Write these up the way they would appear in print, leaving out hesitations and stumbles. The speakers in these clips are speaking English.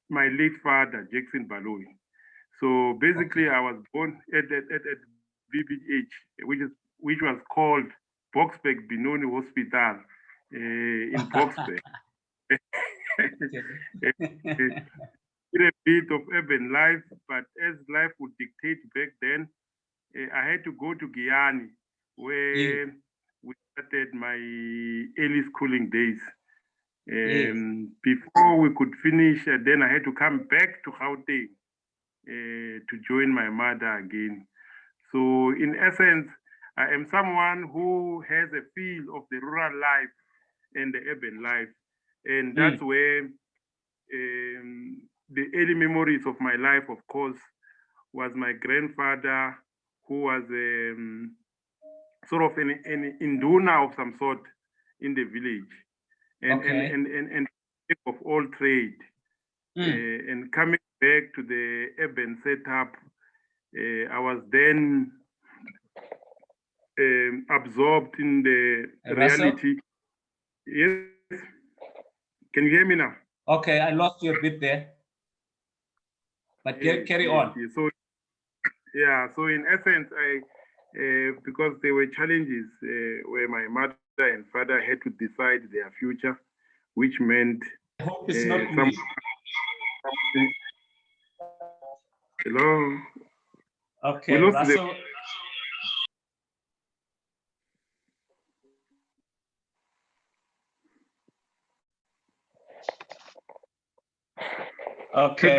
my late father, Jackson Baloyi. So basically, I was born at BBH, which was called Boksburg Benoni Hospital in Boksburg. Did a bit of urban life, but as life would dictate back then, I had to go to Guyana, where we started my early schooling days. Before we could finish, then I had to come back to Gauteng to join my mother again. So, in essence, I am someone who has a feel of the rural life and the urban life, and that's where the early memories of my life, of course, was my grandfather, who was sort of an induna of some sort in the village, and of all trade. And coming back to the urban setup, I was then absorbed in the reality. Yes. Can you hear me now? Okay, I lost you a bit there. But carry on. So, so in essence, because there were challenges where my mother and father had to decide their future, which meant I hope it's not me. Hello. Okay, Russell. Okay.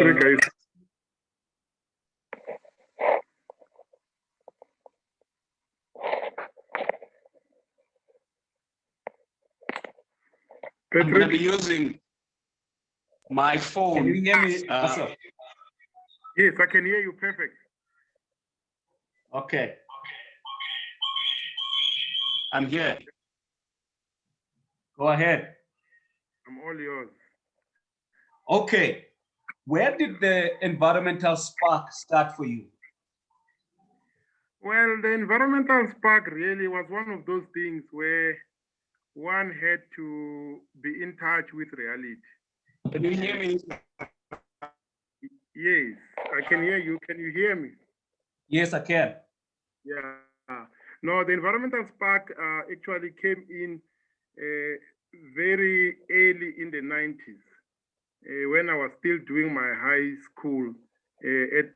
I'm going to be using my phone. Can you hear me? Yes, I can hear you perfect. Okay. I'm here. Go ahead. I'm all yours. Okay. Where did the environmental spark start for you? Well, the environmental spark really was one of those things where one had to be in touch with reality. Can you hear me? Yes, I can hear you. Can you hear me? Yes, I can. Yeah. No, the environmental spark actually came in very early in the 90s when I was still doing my high school at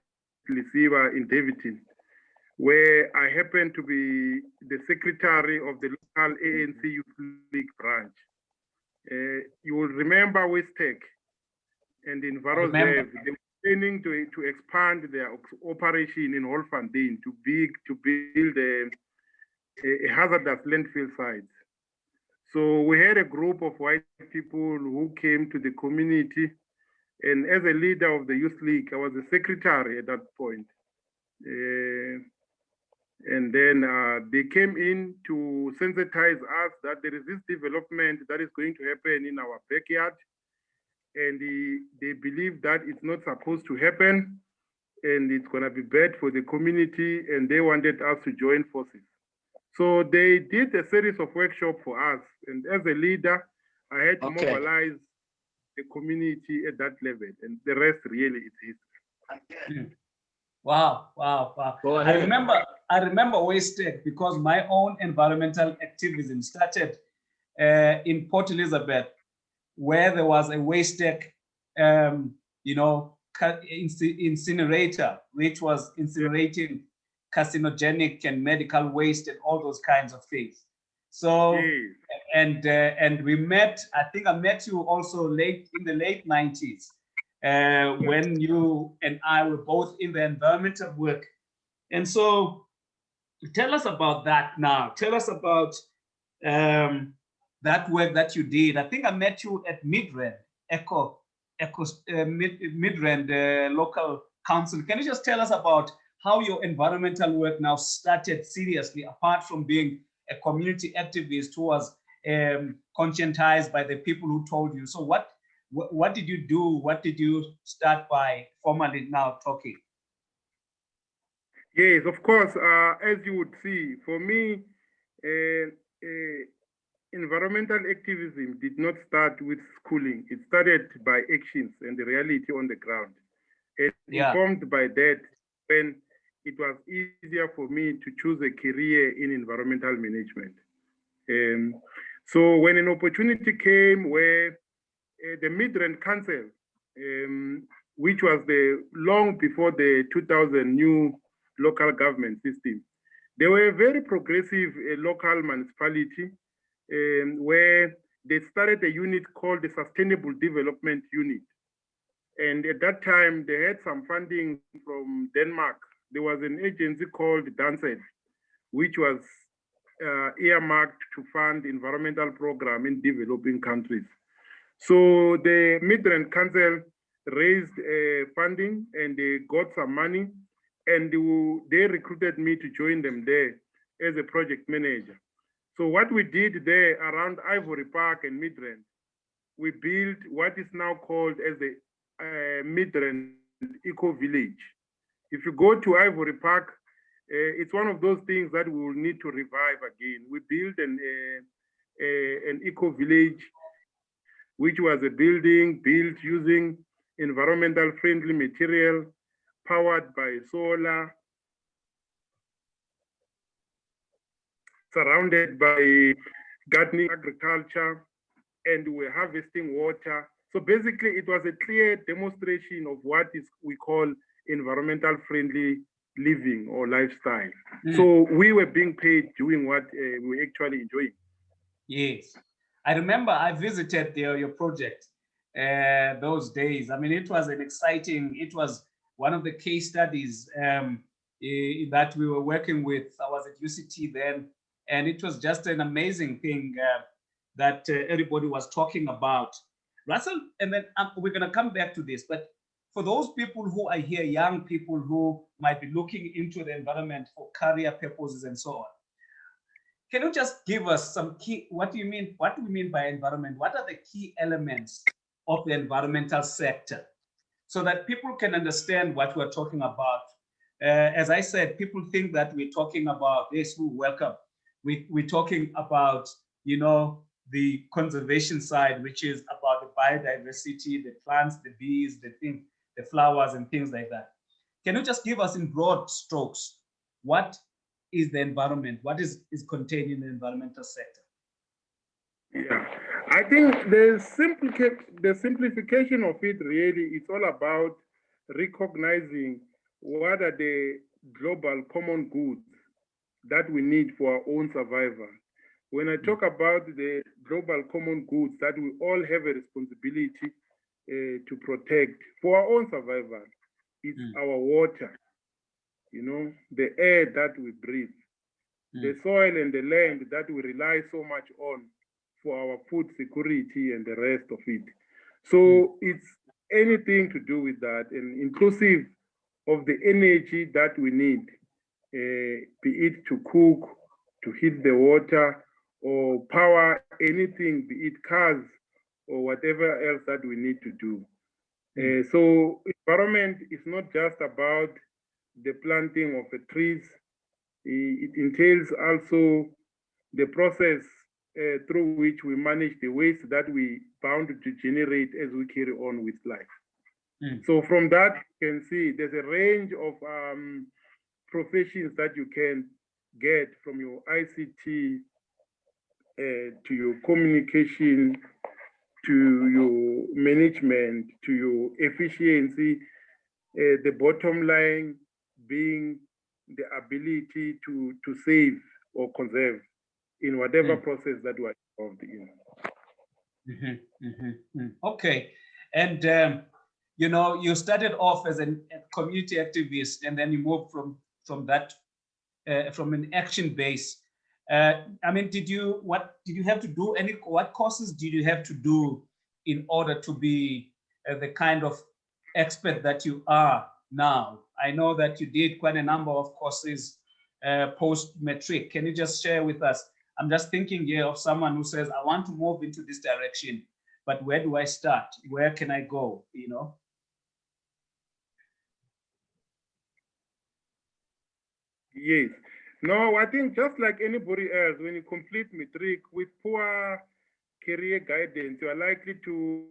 Lisiba in Davidton, where I happened to be the secretary of the local ANC Youth League branch. You will remember Westec and NVdev, they were planning to expand their operation in Holfontein to build a hazardous landfill site. So we had a group of white people who came to the community, and as a leader of the youth league, I was the secretary at that point. And then they came in to sensitize us that there is this development that is going to happen in our backyard. And they believe that it's not supposed to happen and it's going to be bad for the community. And they wanted us to join forces. So they did a series of workshops for us. And as a leader, I had to mobilize the community at that level. And the rest really is history. Wow. I remember Westec because my own environmental activism started in Port Elizabeth, where there was a Westec, incinerator, which was incinerating carcinogenic and medical waste and all those kinds of things. So, and we met, I think I met you also in the late 90s. When you and I were both in the environmental work. And so tell us about that now. Tell us about that work that you did. I think I met you at Midrand, Midrand local council. Can you just tell us about how your environmental work now started seriously, apart from being a community activist who was conscientized by the people who told you? So what did you do? What did you start by formally now talking? Yes, of course. As you would see, for me, environmental activism did not start with schooling. It started by actions and the reality on the ground. And informed by that, when it was easier for me to choose a career in environmental management. So when an opportunity came where the Midrand Council, which was long before the 2000 new local government system, they were a very progressive local municipality where they started a unit called the Sustainable Development Unit. And at that time, they had some funding from Denmark. There was an agency called Danset, which was earmarked to fund environmental program in developing countries. So the Midrand Council raised funding and they got some money, and they recruited me to join them there as a project manager. So what we did there around Ivory Park and Midrand, we built what is now called as the Midrand Eco Village. If you go to Ivory Park, it's one of those things that we will need to revive again. We built an eco village, which was a building built using environmental friendly material, powered by solar, surrounded by gardening agriculture, and we're harvesting water. So basically, it was a clear demonstration of what we call environmental friendly living or lifestyle. So we were being paid doing what we were actually enjoying. Yes. I remember I visited your project those days. I mean, it was it was one of the case studies that we were working with. I was at UCT then, and it was just an amazing thing that everybody was talking about. Russell, and then we're going to come back to this, but for those people who are here, young people who might be looking into the environment for career purposes and so on, can you just give us some key, what do we mean by environment? What are the key elements of the environmental sector so that people can understand what we're talking about? As I said, people think that we're talking about this, welcome. We're talking about, the conservation side, which is about the biodiversity, the plants, the bees, the flowers and things like that. Can you just give us in broad strokes, what is the environment? What is contained in the environmental sector? Yeah, I think the simplification of it really, it's all about recognizing what are the global common goods that we need for our own survival. When I talk about the global common goods that we all have a responsibility to protect for our own survival, it's our water, the air that we breathe, the soil and the land that we rely so much on for our food security and the rest of it. So it's anything to do with that, and inclusive of the energy that we need, be it to cook, to heat the water, or power anything, be it cars or whatever else that we need to do. So environment is not just about the planting of the trees. It entails also the process through which we manage the waste that we bound to generate as we carry on with life. So from that, you can see there's a range of professions that you can get, from your ICT to your communication, to your management, to your efficiency, the bottom line being the ability to save or conserve in whatever process that we are involved in. Okay, and you started off as a community activist, and then you moved from that from an action base. Did you have to do what courses did you have to do in order to be the kind of expert that you are now? I know that you did quite a number of courses post-matric. Can you just share with us? I'm just thinking here of someone who says, I want to move into this direction, but where do I start? Where can I go, Yes. No, I think just like anybody else, when you complete matric with poor career guidance, you are likely to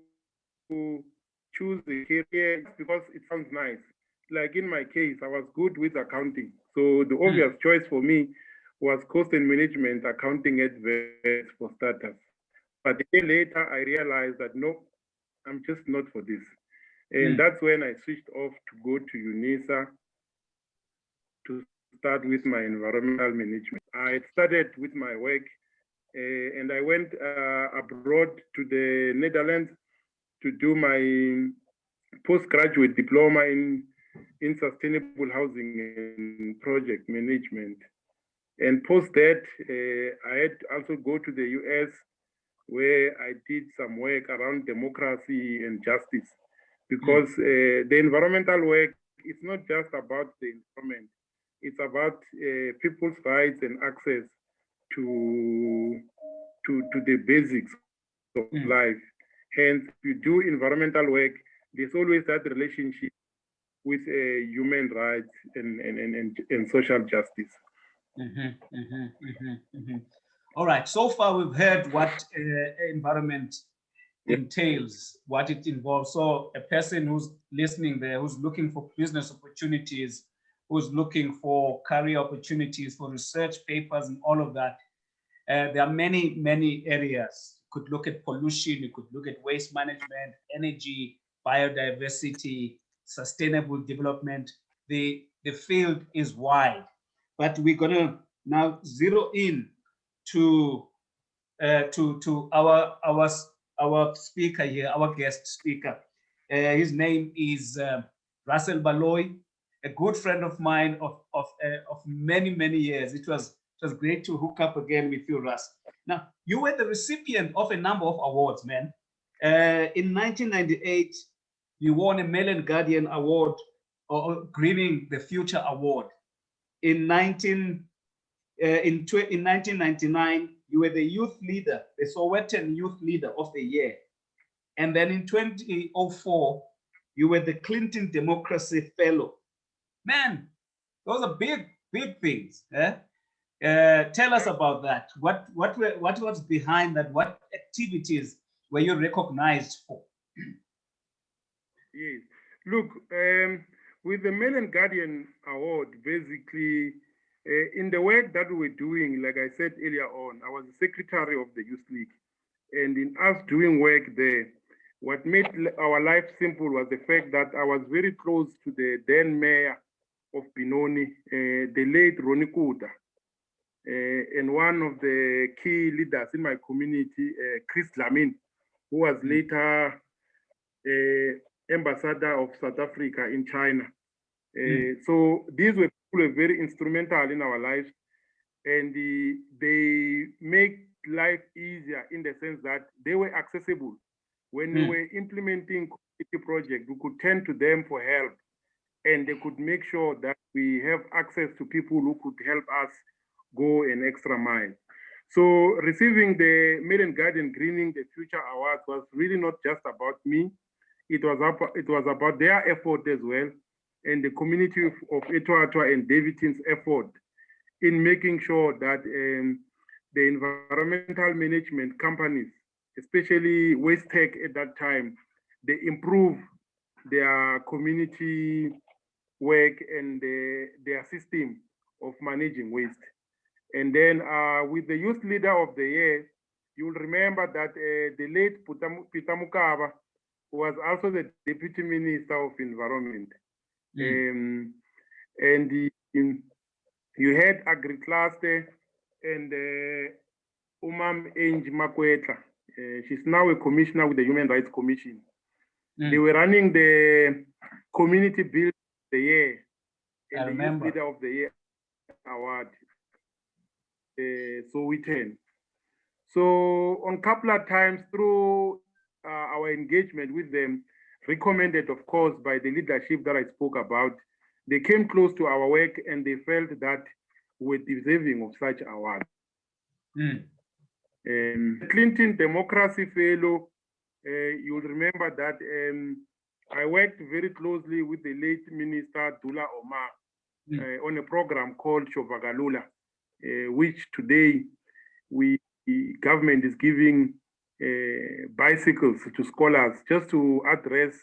choose a career because it sounds nice. Like in my case, I was good with accounting. So the obvious choice for me was cost and management accounting at NVdev for starters. But a year later, I realized that no, I'm just not for this. And that's when I switched off to go to UNISA to start with my environmental management. I started with my work and I went abroad to the Netherlands to do my postgraduate diploma in sustainable housing and project management. And post that, I had to also go to the US where I did some work around democracy and justice because the environmental work is not just about the environment, it's about people's rights and access to the basics of life. Hence, if you do environmental work, there's always that relationship with human rights and social justice. All right. So far, we've heard what environment entails, what it involves. So a person who's listening there, who's looking for business opportunities, who's looking for career opportunities, for research papers and all of that, there are many, many areas. You could look at pollution, you could look at waste management, energy, biodiversity, sustainable development. The field is wide, but we're gonna now zero in to our speaker here, our guest speaker. His name is Russel Baloyi, a good friend of mine of many, many years. It was great to hook up again with you, Russ. Now, you were the recipient of a number of awards, man. In 1998, you won a Mail and Guardian Award, or Greening the Future Award. In 1999, you were the youth leader, the Sowetan Youth Leader of the Year. And then in 2004, you were the Clinton Democracy Fellow. Man, those are big, big things. Tell us about that. What was behind that? What activities were you recognized for? Yes. Look, with the Mail and Guardian Award, basically, in the work that we were doing, like I said earlier on, I was the secretary of the Youth League. And in us doing work there, what made our life simple was the fact that I was very close to the then mayor of Benoni, the late Ronnie Kuda, and one of the key leaders in my community, Chris Lamin, who was later ambassador of South Africa in China. So these were people very instrumental in our lives, and they make life easier in the sense that they were accessible. When we were implementing community projects, we could turn to them for help, and they could make sure that we have access to people who could help us go an extra mile. So receiving the Mail and Guardian Greening the Future Awards was really not just about me. It was about their effort as well, and the community of Etwatwa and Davidton's effort in making sure that the environmental management companies, especially Waste Tech at that time, they improve their community work and their system of managing waste. And then with the Youth Leader of the Year, you'll remember that the late Peter Mukaba was also the Deputy Minister of Environment. And you had Agri-Cluster and Umam Ange Makwetla. She's now a commissioner with the Human Rights Commission. They were running the Community Build of the Year and the Youth Leader of the Year award. So we turn. So on a couple of times through our engagement with them, recommended of course by the leadership that I spoke about, they came close to our work and they felt that we were deserving of such award. Clinton Democracy Fellow, you'll remember that I worked very closely with the late Minister Dula Omar on a program called Shovagalula. which today the government is giving bicycles to scholars just to address.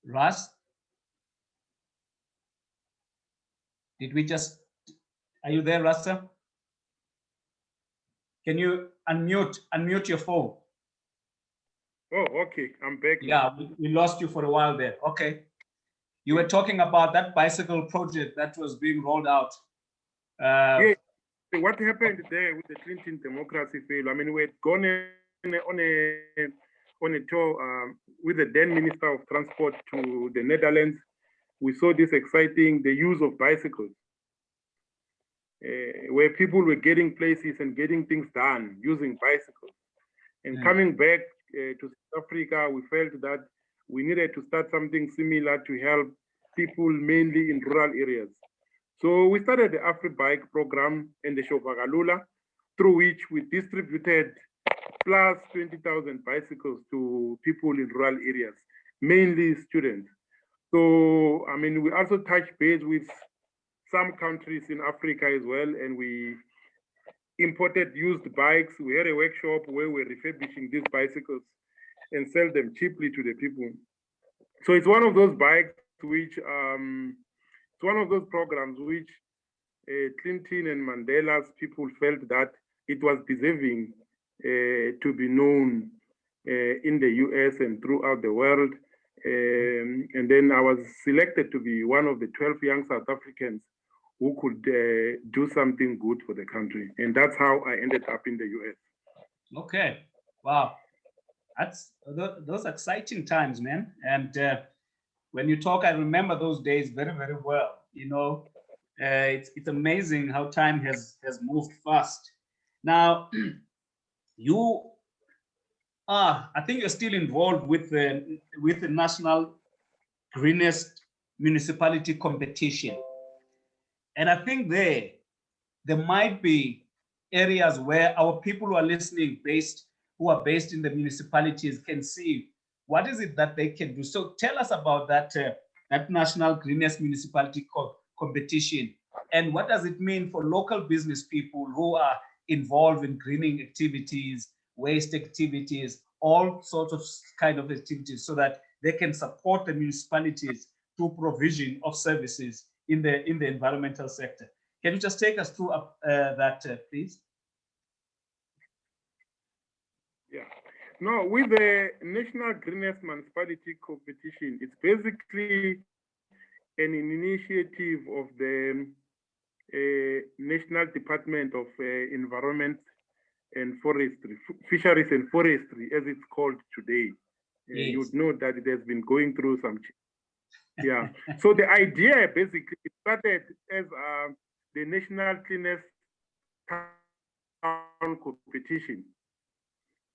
Russ, did we just, are you there, Russell? Can you unmute your phone? Oh, okay, I'm back. Yeah, we lost you for a while there. Okay. You were talking about that bicycle project that was being rolled out. Yeah, what happened there with the Clinton democracy fail? I mean, we had gone on a tour with the then Minister of Transport to the Netherlands. We saw this exciting, the use of bicycles, where people were getting places and getting things done using bicycles. And coming back to South Africa, we felt that we needed to start something similar to help people mainly in rural areas. So we started the AfriBike program and the Shovagalula, through which we distributed plus 20,000 bicycles to people in rural areas, mainly students. So, I mean, we also touched base with some countries in Africa as well, and we imported used bikes. We had a workshop where we're refurbishing these bicycles and sell them cheaply to the people. So it's one of those bikes which, it's one of those programs which Clinton and Mandela's people felt that it was deserving to be known in the US and throughout the world. And then I was selected to be one of the 12 young South Africans who could do something good for the country. And that's how I ended up in the US. Okay, wow. That's those exciting times, man. And when you talk, I remember those days very, very well. You know, it's amazing how time has moved fast. Now, you are, I think you're still involved with the National Greenest Municipality Competition. And I think there might be areas where our people who are listening who are based in the municipalities can see what is it that they can do. So tell us about that, that National Greenest Municipality Competition, and what does it mean for local business people who are involved in greening activities, waste activities, all sorts of kind of activities, so that they can support the municipalities through provision of services in the environmental sector. Can you just take us through that, please? Yeah. No, with the National Greenest Municipality Competition, it's basically an initiative of the National Department of Environment and Forestry, Fisheries and Forestry, as it's called today. Yes. You would know that it has been going through some change. Yeah. So the idea basically started as the National Cleanest Town Competition.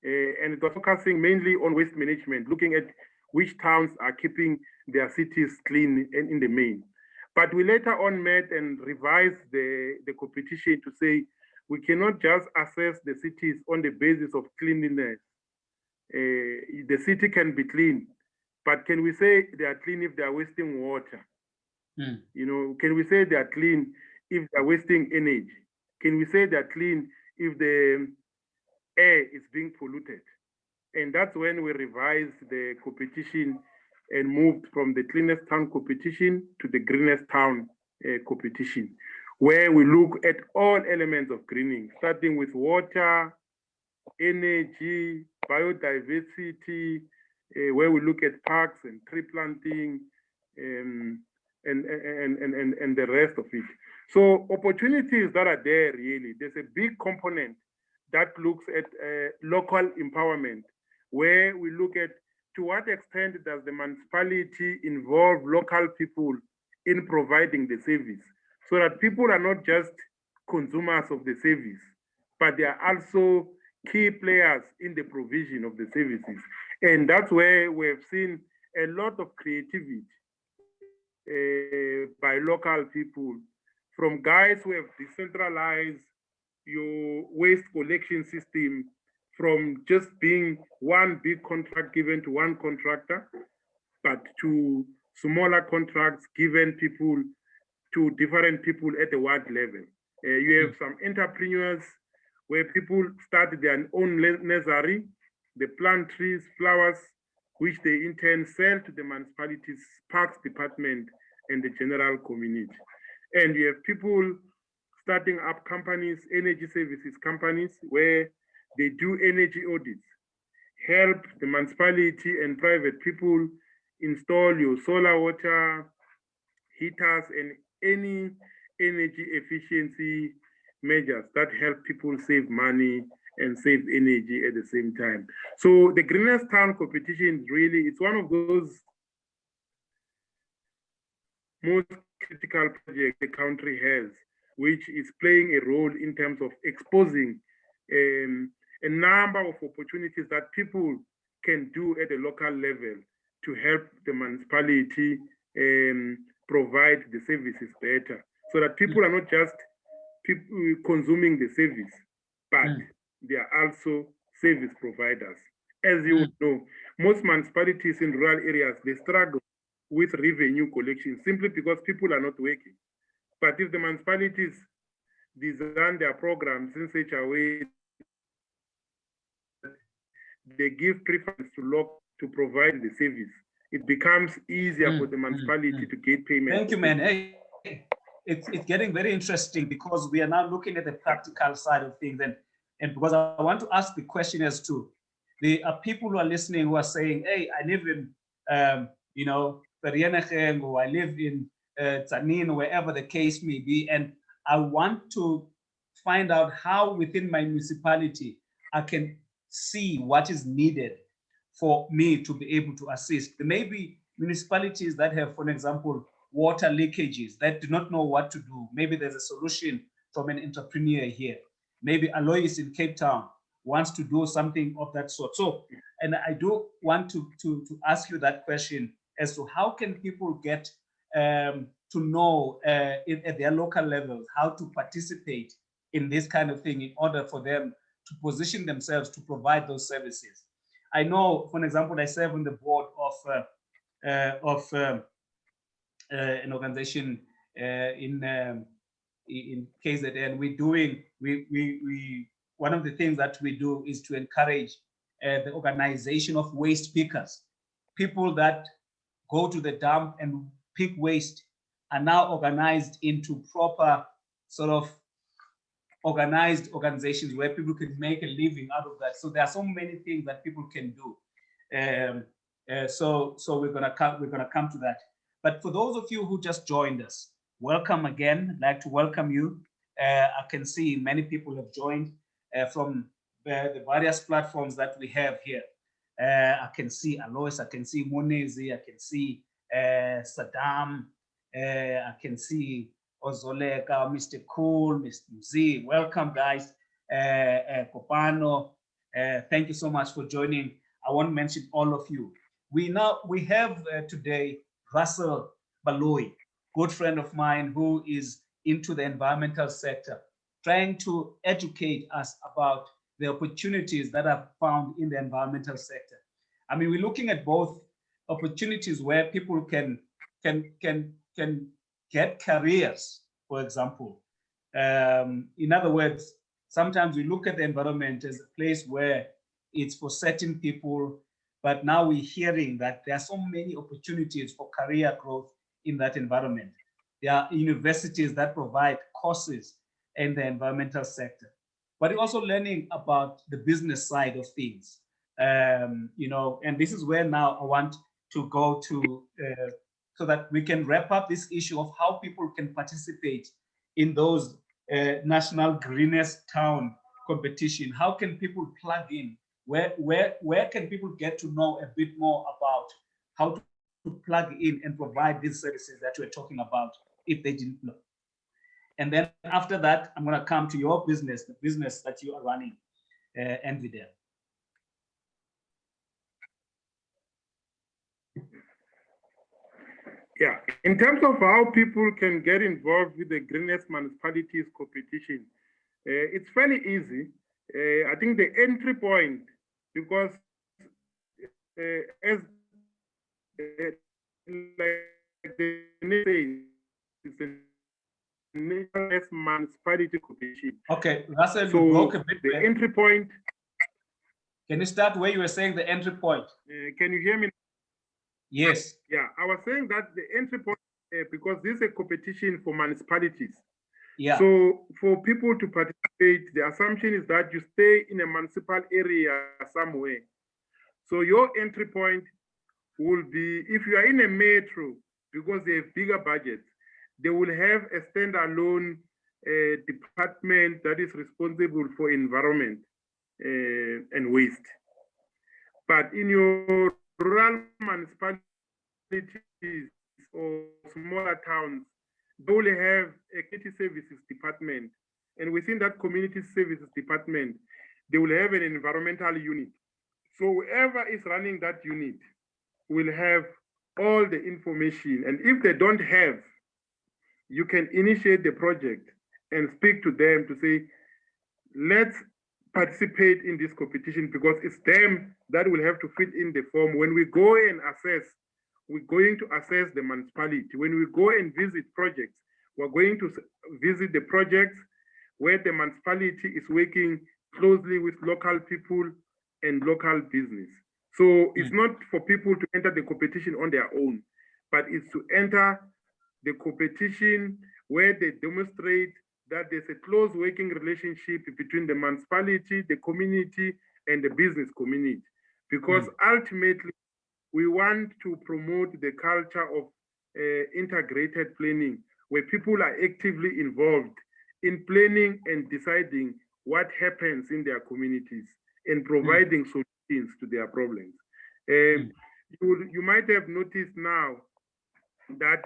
And it was focusing mainly on waste management, looking at which towns are keeping their cities clean and in the main. But we later on met and revised the competition to say we cannot just assess the cities on the basis of cleanliness. The city can be clean, but can we say they are clean if they are wasting water? You know, can we say they are clean if they are wasting energy? Can we say they are clean if the air is being polluted? And that's when we revised the competition and moved from the cleanest town competition to the greenest town competition, where we look at all elements of greening, starting with water, energy, biodiversity, where we look at parks and tree planting, and the rest of it. So opportunities that are there, really, there's a big component that looks at local empowerment, where we look at to what extent does the municipality involve local people in providing the service, so that people are not just consumers of the service, but they are also key players in the provision of the services. And that's where we've seen a lot of creativity by local people, from guys who have decentralized your waste collection system from just being one big contract given to one contractor, but to smaller contracts given to different people at the ward level. You have some entrepreneurs where people start their own nursery, they plant trees, flowers, which they in turn sell to the municipalities, parks department, and the general community. And you have people starting up companies, energy services companies, where they do energy audits, help the municipality and private people install your solar water heaters and any energy efficiency measures that help people save money and save energy at the same time. So the Greenest Town competition really, it's one of those most critical projects the country has, which is playing a role in terms of exposing a number of opportunities that people can do at a local level to help the municipality provide the services better, so that people are not just people consuming the service, but they are also service providers. As you know, most municipalities in rural areas, they struggle with revenue collection simply because people are not working. But if the municipalities design their programs in such a way they give preference to provide the service, it becomes easier for the municipality to get payment. Thank you, man. Hey, it's getting very interesting because we are now looking at the practical side of things, and because I want to ask the question as to there are people who are listening who are saying, hey, I live in Vereeniging, or I live in Tsanin, wherever the case may be, and I want to find out how within my municipality I can see what is needed for me to be able to assist. There may be municipalities that have, for example, water leakages that do not know what to do. Maybe there's a solution from an entrepreneur here. Maybe Baloyi is in Cape Town, wants to do something of that sort. So, and I do want to ask you that question as to how can people get to know at their local levels how to participate in this kind of thing in order for them to position themselves to provide those services. I know, for example, I serve on the board of an organization in KZN. One of the things that we do is to encourage the organization of waste pickers. People that go to the dump and pick waste are now organized into proper sort of organized organizations where people can make a living out of that. So there are so many things that people can do. So we're gonna come to that. But for those of you who just joined us, welcome again. I'd like to welcome you. I can see many people have joined from the various platforms that we have here. I can see Alois, I can see Munezi, I can see Saddam, I can see Ozoleka, Mr. Cool, Mr. Mzi. Welcome, guys. Kopano, thank you so much for joining. I want to mention all of you. We have today Russel Baloyi, good friend of mine who is into the environmental sector, trying to educate us about the opportunities that are found in the environmental sector. I mean, we're looking at both opportunities where people can get careers, for example. In other words, sometimes we look at the environment as a place where it's for certain people, but now we're hearing that there are so many opportunities for career growth in that environment. There are universities that provide courses in the environmental sector, but we're also learning about the business side of things. And this is where now I want to go to so that we can wrap up this issue of how people can participate in those national greenest town competition. How can people plug in? Where can people get to know a bit more about how to plug in and provide these services that we're talking about if they didn't know? And then after that, I'm going to come to your business, the business that you are running, NVdev. Yeah, in terms of how people can get involved with the Greenest Municipalities competition, it's fairly easy. I think the entry point, because as like the name says, it's a national municipality competition. Okay, Russell, So you broke a bit the there. entry point. Can you start where you were saying the entry point? Can you hear me? Yes. Yeah, I was saying that the entry point, because this is a competition for municipalities. Yeah. So for people to participate, the assumption is that you stay in a municipal area somewhere. So your entry point will be, if you are in a metro, because they have bigger budgets, they will have a standalone department that is responsible for environment and waste. But in your rural municipalities or smaller towns, they will have a community services department. And within that community services department, they will have an environmental unit. So whoever is running that unit will have all the information. And if they don't have, you can initiate the project and speak to them to say, let's participate in this competition, because it's them that will have to fill in the form. When we go and assess, we're going to assess the municipality. When we go and visit projects, we're going to visit the projects where the municipality is working closely with local people and local business. So it's not for people to enter the competition on their own, but it's to enter the competition where they demonstrate that there's a close working relationship between the municipality, the community, and the business community. Because ultimately, we want to promote the culture of integrated planning, where people are actively involved in planning and deciding what happens in their communities and providing solutions to their problems. You might have noticed now that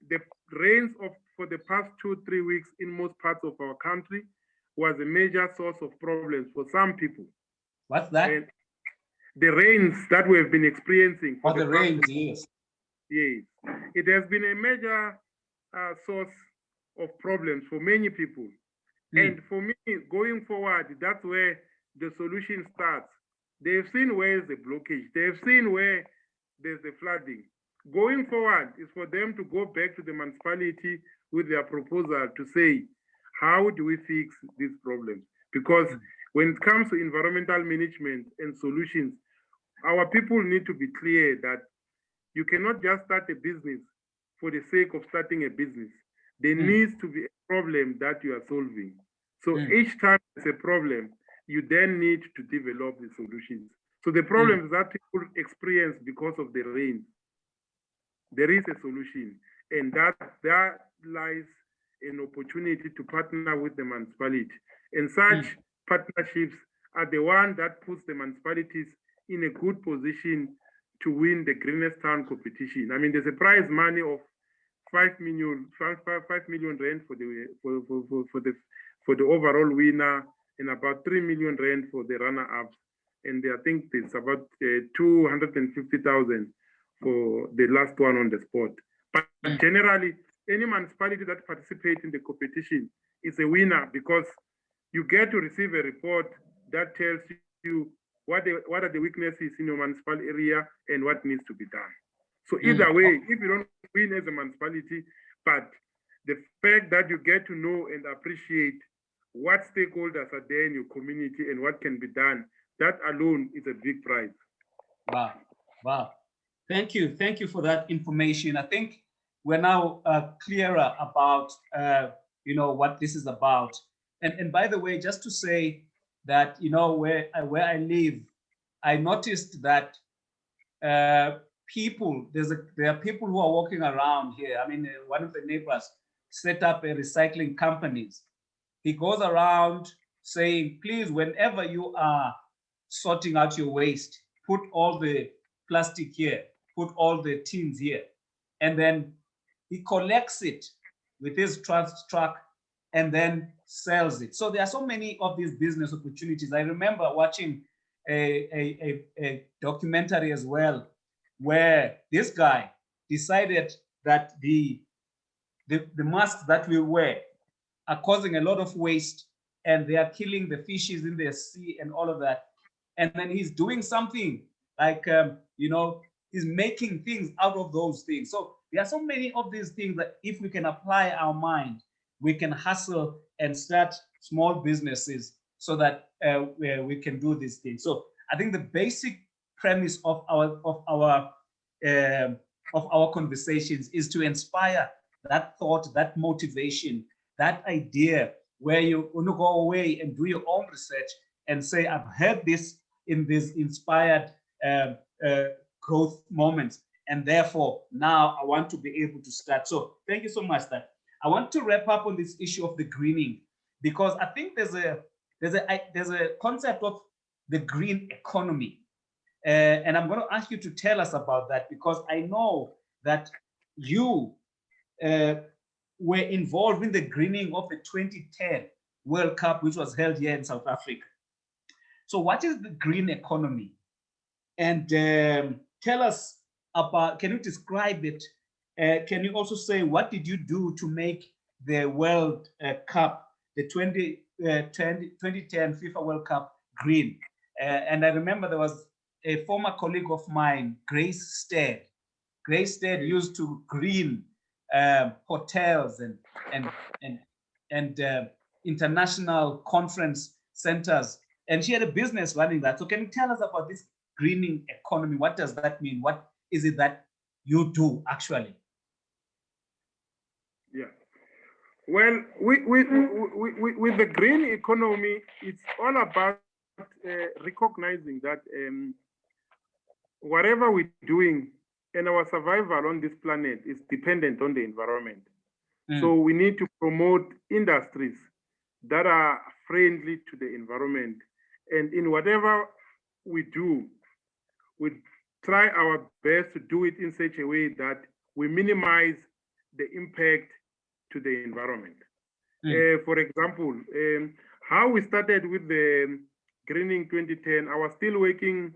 the rains for the past 2-3 weeks in most parts of our country was a major source of problems for some people. What's that? And the rains that we have been experiencing. For the rains, yes. Yes, it has been a major source of problems for many people. And for me, going forward, that's where the solution starts. They've seen where is the blockage. They've seen where there's the flooding. Going forward is for them to go back to the municipality with their proposal to say, how do we fix these problems? Because when it comes to environmental management and solutions, our people need to be clear that you cannot just start a business for the sake of starting a business. There needs to be a problem that you are solving. So each time there's a problem, you then need to develop the solutions. So the problems that people experience because of the rain, there is a solution, and that lies an opportunity to partner with the municipality. And such partnerships are the one that puts the municipalities in a good position to win the Greenest Town competition. I mean, there's a prize money of 5 million rand for the overall winner, and about 3 million rand for the runner-ups. And I think it's about 250,000 for the last one on the spot. But generally, any municipality that participates in the competition is a winner, because you get to receive a report that tells you what are the weaknesses in your municipal area and what needs to be done. So either way, if you don't win as a municipality, but the fact that you get to know and appreciate what stakeholders are there in your community and what can be done, that alone is a big prize. Wow, wow. Thank you for that information. I think we're now clearer about what this is about. And by the way, just to say that where I live, I noticed that there are people who are walking around here. I mean, one of the neighbors set up a recycling companies. He goes around saying, please, whenever you are sorting out your waste, put all the plastic here, put all the tins here. And then he collects it with his truck and then sells it. So there are so many of these business opportunities. I remember watching a documentary as well, where this guy decided that the masks that we wear are causing a lot of waste, and they are killing the fishes in the sea and all of that. And then he's doing something like, is making things out of those things. So there are so many of these things that if we can apply our mind, we can hustle and start small businesses so that we can do these things. So I think the basic premise of our conversations is to inspire that thought, that motivation, that idea where you want to go away and do your own research and say, I've heard this in these inspired growth moments, and therefore now I want to be able to start. So thank you so much. That I want to wrap up on this issue of the greening, because I think there's a concept of the green economy, and I'm going to ask you to tell us about that, because I know that you were involved in the greening of the 2010 World Cup, which was held here in South Africa. So what is the green economy? And tell us about, can you describe it? Can you also say, what did you do to make the World Cup, the 2010 FIFA World Cup, green? And I remember there was a former colleague of mine, Grace Stead. Grace Stead used to green hotels and international conference centers, and she had a business running that. So can you tell us about this greening economy? What does that mean? What is it that you do actually? Yeah. Well, with the green economy, it's all about recognizing that whatever we're doing and our survival on this planet is dependent on the environment. So we need to promote industries that are friendly to the environment. And in whatever we do, we try our best to do it in such a way that we minimize the impact to the environment. For example, how we started with the greening 2010, I was still working,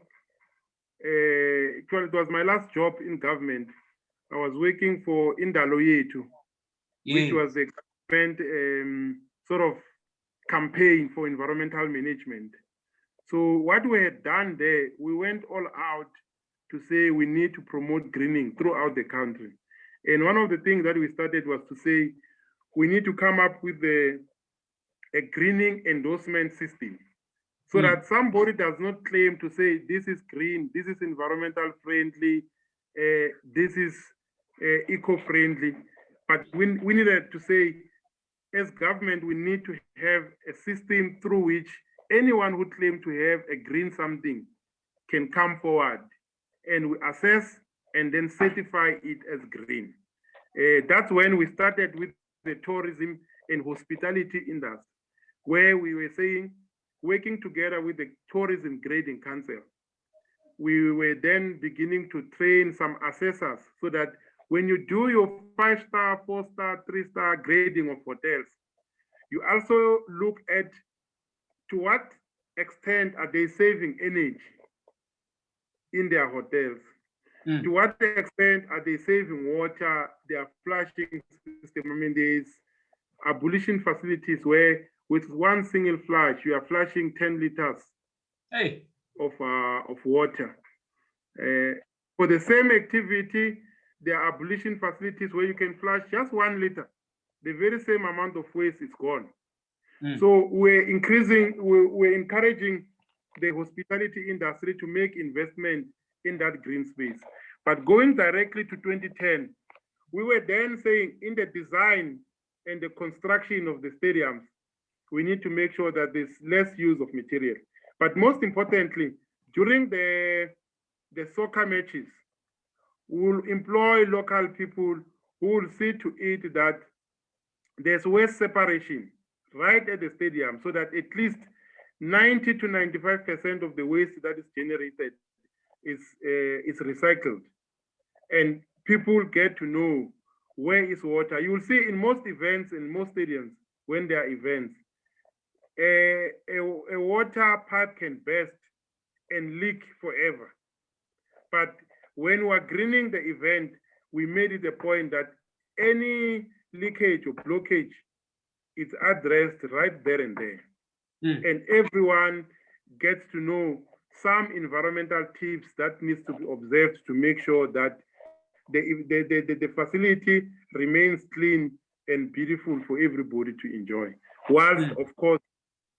it was my last job in government. I was working for Baloyi, which was a government sort of campaign for environmental management. So what we had done there, we went all out to say we need to promote greening throughout the country. And one of the things that we started was to say we need to come up with a greening endorsement system, so that somebody does not claim to say this is green, this is environmental friendly, this is eco-friendly. But we needed to say, as government, we need to have a system through which anyone who claims to have a green something can come forward, and we assess and then certify it as green. That's when we started with the tourism and hospitality industry, where we were saying, working together with the Tourism Grading Council, we were then beginning to train some assessors so that when you do your 5-star, 4-star, 3-star grading of hotels, you also look at to what extent are they saving energy in their hotels? To what extent are they saving water, their flushing system? I mean, there's ablution facilities where with one single flush, you are flushing 10 liters of water. For the same activity, there are ablution facilities where you can flush just 1 liter. The very same amount of waste is gone. So we're encouraging the hospitality industry to make investment in that green space. But going directly to 2010, we were then saying in the design and the construction of the stadiums, we need to make sure that there's less use of material. But most importantly, during the soccer matches, we'll employ local people who will see to it that there's waste separation right at the stadium, so that at least 90 to 95% of the waste that is generated is recycled. And people get to know where is water. You will see in most events, in most stadiums, when there are events, a water pipe can burst and leak forever. But when we're greening the event, we made it a point that any leakage or blockage is addressed right there and there. And everyone gets to know some environmental tips that needs to be observed to make sure that the facility remains clean and beautiful for everybody to enjoy, whilst of course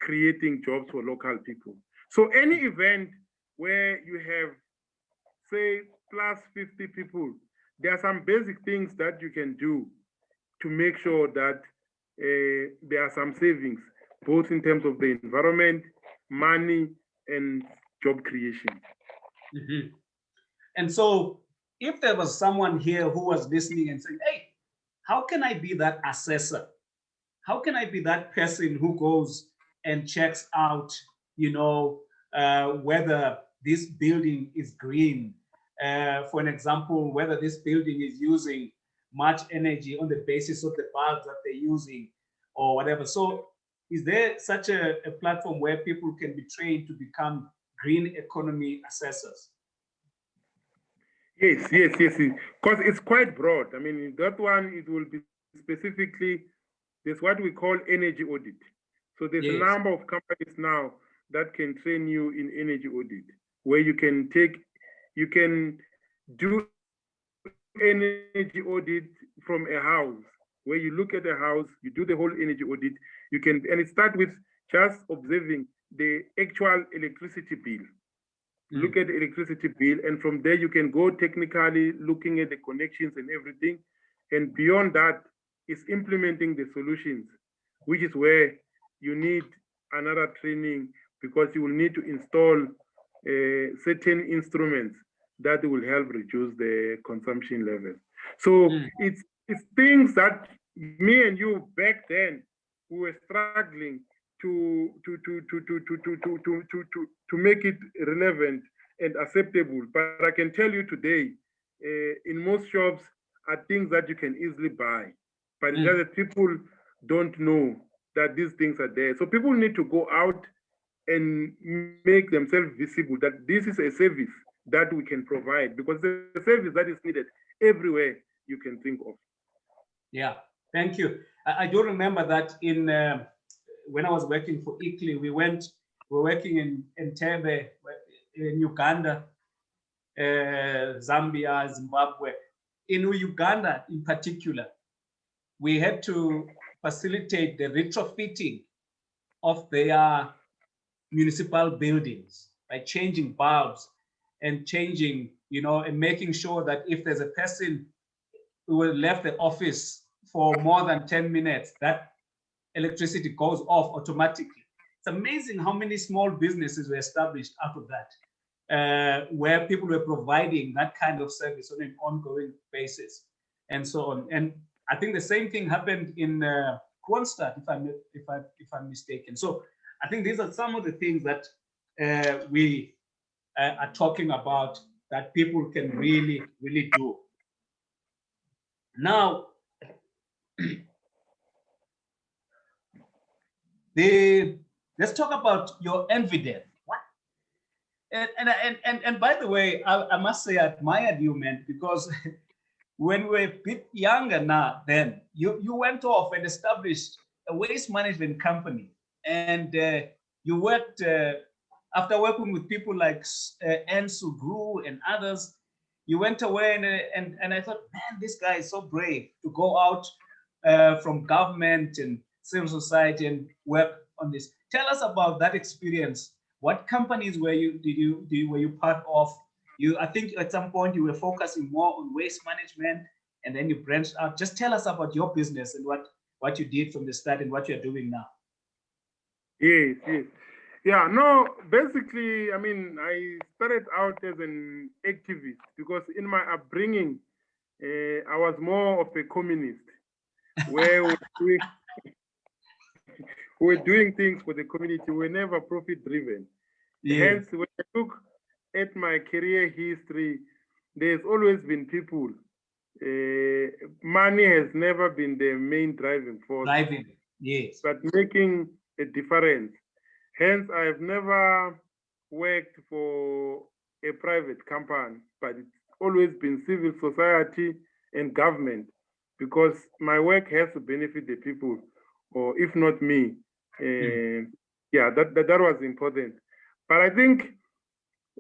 creating jobs for local people. So any event where you have, say, plus 50 people, there are some basic things that you can do to make sure that there are some savings, both in terms of the environment, money, and job creation. Mm-hmm. And so if there was someone here who was listening and saying, hey, how can I be that assessor? How can I be that person who goes and checks out, whether this building is green? For an example, whether this building is using much energy on the basis of the bulbs that they're using or whatever. So is there such a platform where people can be trained to become green economy assessors? Yes, because it's quite broad. I mean, that one, it will be specifically, there's what we call energy audit. So there's a number of companies now that can train you in energy audit, where you can do energy audit from a house, where you look at a house, you do the whole energy audit, and it starts with just observing the actual electricity bill. Look at the electricity bill, and from there you can go technically looking at the connections and everything. And beyond that is implementing the solutions, which is where you need another training, because you will need to install certain instruments that will help reduce the consumption level. So it's things that me and you back then, we were struggling to make it relevant and acceptable. But I can tell you today, in most shops are things that you can easily buy, but it's just that people don't know that these things are there. So people need to go out and make themselves visible that this is a service that we can provide, because the service that is needed everywhere you can think of. Yeah, thank you. I do remember that in when I was working for ICLEI, we were working in Entebbe, in Uganda, Zambia, Zimbabwe. In Uganda in particular, we had to facilitate the retrofitting of their municipal buildings by changing bulbs and changing, and making sure that if there's a person who left the office for more than 10 minutes, that electricity goes off automatically. It's amazing how many small businesses were established out of that, where people were providing that kind of service on an ongoing basis, and so on. And I think the same thing happened in Kronstadt, if I'm mistaken. So I think these are some of the things that we are talking about that people can really do. Now, let's talk about your NVdev. What? And by the way, I must say I admired you, man, because when we were a bit younger now, then you went off and established a waste management company, and you worked after working with people like Ensu Gru and others. You went away, and I thought, man, this guy is so brave to go out from government and civil society and work on this. Tell us about that experience. What companies were you part of? I think at some point you were focusing more on waste management, and then you branched out. Just tell us about your business and what you did from the start and what you're doing now. Yes. Yeah, no, basically, I mean, I started out as an activist because in my upbringing, I was more of a communist, where we were doing things for the community. We were never profit-driven. Yeah. Hence, when I look at my career history, there's always been people. Money has never been the main driving force. Yes. But making a difference. Hence, I've never worked for a private company, but it's always been civil society and government, because my work has to benefit the people, or if not me. Yeah, that was important. But I think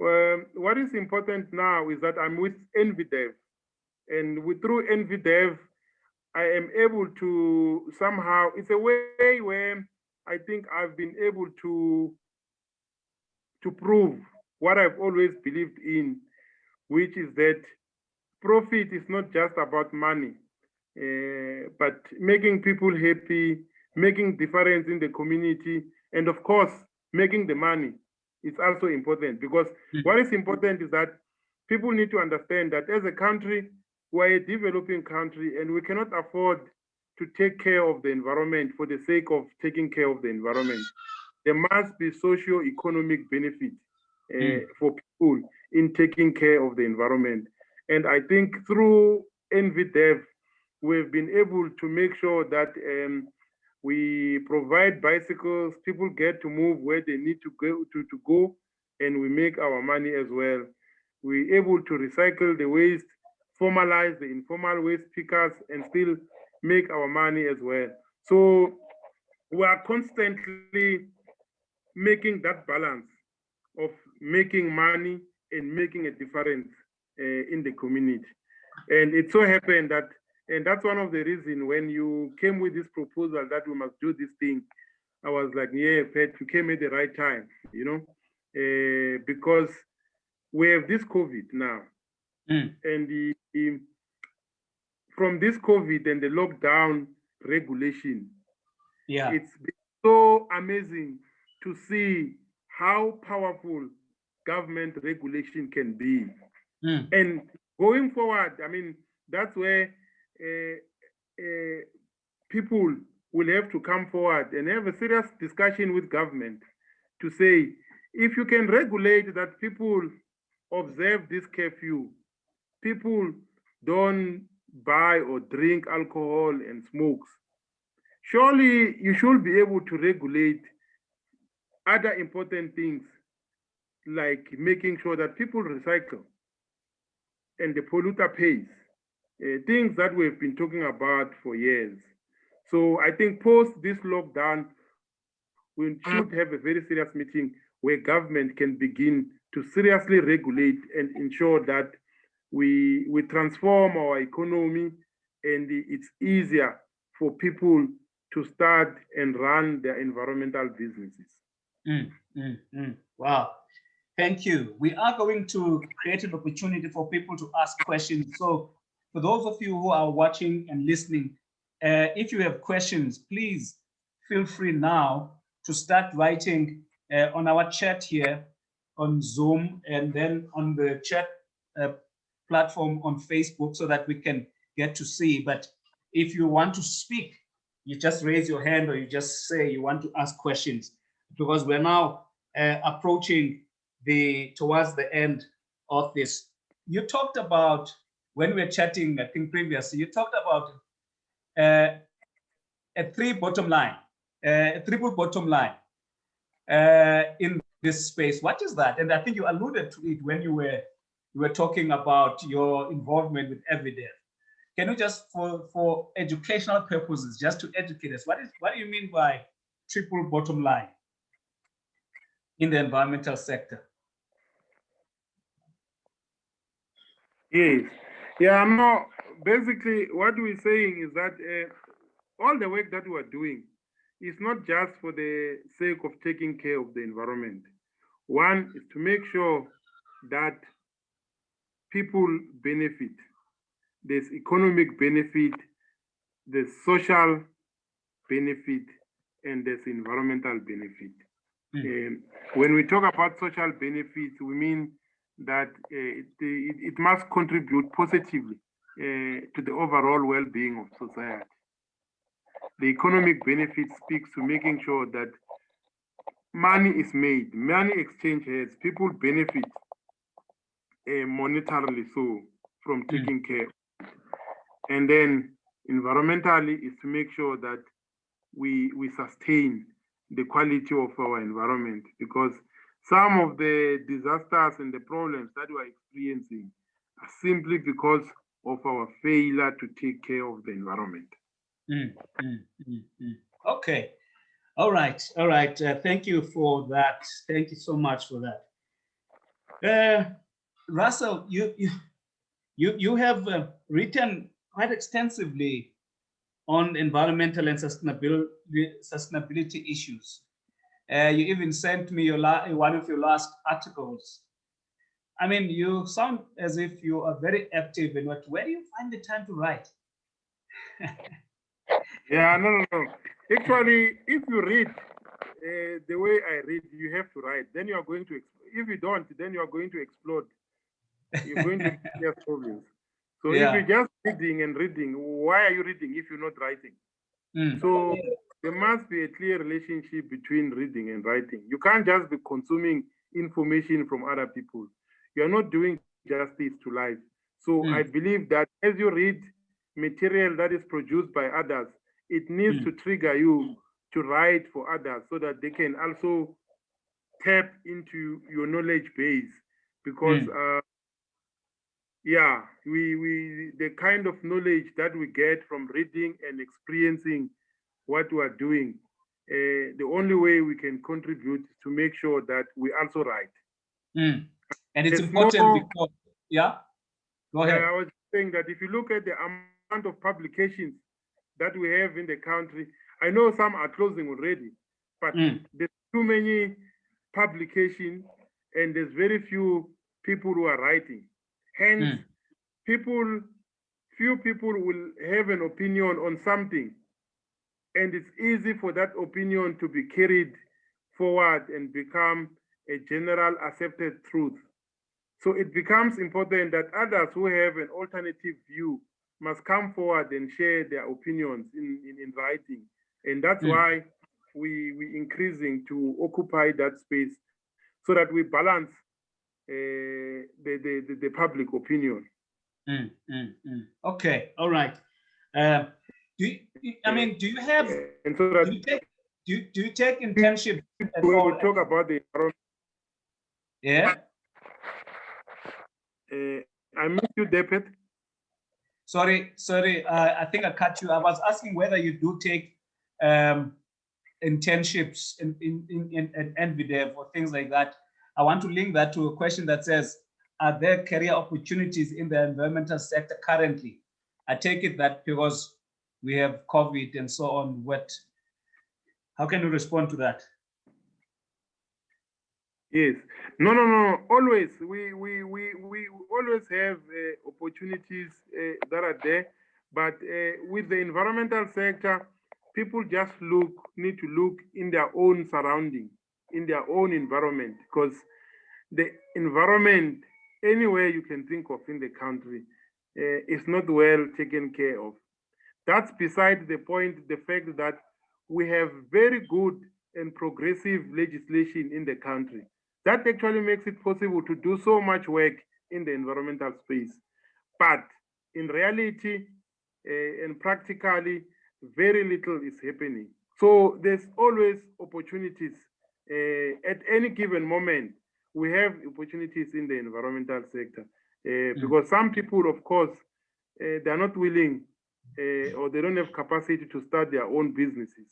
What is important now is that I'm with NVdev, and through NVdev, I am able to somehow, it's a way where I think I've been able to prove what I've always believed in, which is that profit is not just about money, but making people happy, making difference in the community, and of course, making the money is also important, because what is important is that people need to understand that as a country, we're a developing country, and we cannot afford to take care of the environment for the sake of taking care of the environment. There must be socio-economic benefit for people in taking care of the environment. And I think through NVdev, we've been able to make sure that we provide bicycles, people get to move where they need to go, and we make our money as well. We're able to recycle the waste, formalize the informal waste pickers, and still make our money as well. So we are constantly making that balance of making money and making a difference in the community. And it so happened that, and that's one of the reasons when you came with this proposal that we must do this thing, I was like, yeah, Pat, you came at the right time, you know, because we have this COVID now. And from this COVID and the lockdown regulation, it's been so amazing to see how powerful government regulation can be. And going forward, I mean, that's where people will have to come forward and have a serious discussion with government to say, if you can regulate that people observe this curfew, people don't buy or drink alcohol and smokes, surely you should be able to regulate other important things, like making sure that people recycle and the polluter pays, things that we've been talking about for years. So I think post this lockdown, we should have a very serious meeting where government can begin to seriously regulate and ensure that we transform our economy, and it's easier for people to start and run their environmental businesses. Wow. Thank you. We are going to create an opportunity for people to ask questions. So for those of you who are watching and listening, if you have questions, please feel free now to start writing on our chat here on Zoom, and then on the chat platform on Facebook, so that we can get to see. But if you want to speak, you just raise your hand, or you just say you want to ask questions, because we're now approaching towards the end of this. You talked about, when we were chatting, I think previously, you talked about a triple bottom line in this space. What is that? And I think you alluded to it when you were talking about your involvement with NVdev. Can you just, for educational purposes, just to educate us, what do you mean by triple bottom line in the environmental sector? Yes. Yeah, no, basically what we're saying is that all the work that we're doing is not just for the sake of taking care of the environment. One is to make sure that people benefit. There's economic benefit, there's social benefit, and there's environmental benefit. When we talk about social benefits, we mean that it must contribute positively to the overall well-being of society. The economic benefit speaks to making sure that money is made, money exchange heads, people benefit monetarily so from taking care. And then environmentally is to make sure that we sustain the quality of our environment, because some of the disasters and the problems that we're experiencing are simply because of our failure to take care of the environment. Okay. All right. Thank you for that. Thank you so much for that. Russell, you have written quite extensively on environmental and sustainability issues. You even sent me one of your last articles. I mean, you sound as if you are very active in what. Where do you find the time to write? Yeah, no. Actually, if you read the way I read, you have to write. Then you are going to, if you don't, then you are going to explode. You're going to have problems. So if you're just reading and reading, why are you reading if you're not writing? So there must be a clear relationship between reading and writing. You can't just be consuming information from other people. You're not doing justice to life. So I believe that as you read material that is produced by others, it needs to trigger you to write for others so that they can also tap into your knowledge base. Because yeah, we the kind of knowledge that we get from reading and experiencing what we are doing, the only way we can contribute is to make sure that we also write. And it's important because, go ahead. I was saying that if you look at the amount of publications that we have in the country, I know some are closing already, but there's too many publications and there's very few people who are writing. Hence, few people will have an opinion on something, and it's easy for that opinion to be carried forward and become a general accepted truth. So it becomes important that others who have an alternative view must come forward and share their opinions in writing. And that's why we increasing to occupy that space so that we balance the public opinion. Okay, all right. I mean, do you have? And so that do you take internship? When we talk about the environment, I missed you, Depet. Sorry. I think I cut you. I was asking whether you do take internships in NVdev or things like that. I want to link that to a question that says, are there career opportunities in the environmental sector currently? I take it that because we have COVID and so on, how can you respond to that? Yes. No. Always, we always have opportunities that are there, but with the environmental sector, people just need to look in their own surrounding, in their own environment, because the environment, anywhere you can think of in the country, is not well taken care of. That's beside the point, the fact that we have very good and progressive legislation in the country. That actually makes it possible to do so much work in the environmental space. But in reality and practically, very little is happening. So there's always opportunities. At any given moment, we have opportunities in the environmental sector. Because some people, of course, they're not willing or they don't have capacity to start their own businesses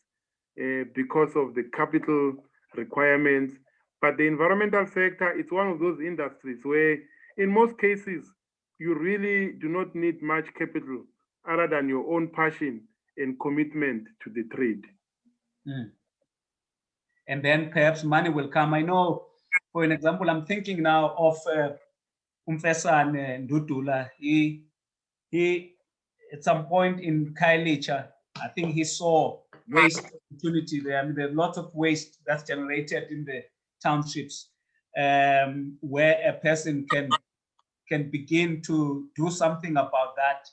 because of the capital requirements. But the environmental sector, it's one of those industries where, in most cases, you really do not need much capital other than your own passion and commitment to the trade. And then perhaps money will come. I know, for an example, I'm thinking now of Umfesan Ndudula. He, at some point in Kailicha, I think he saw waste opportunity there. I mean, there's lots of waste that's generated in the townships where a person can begin to do something about that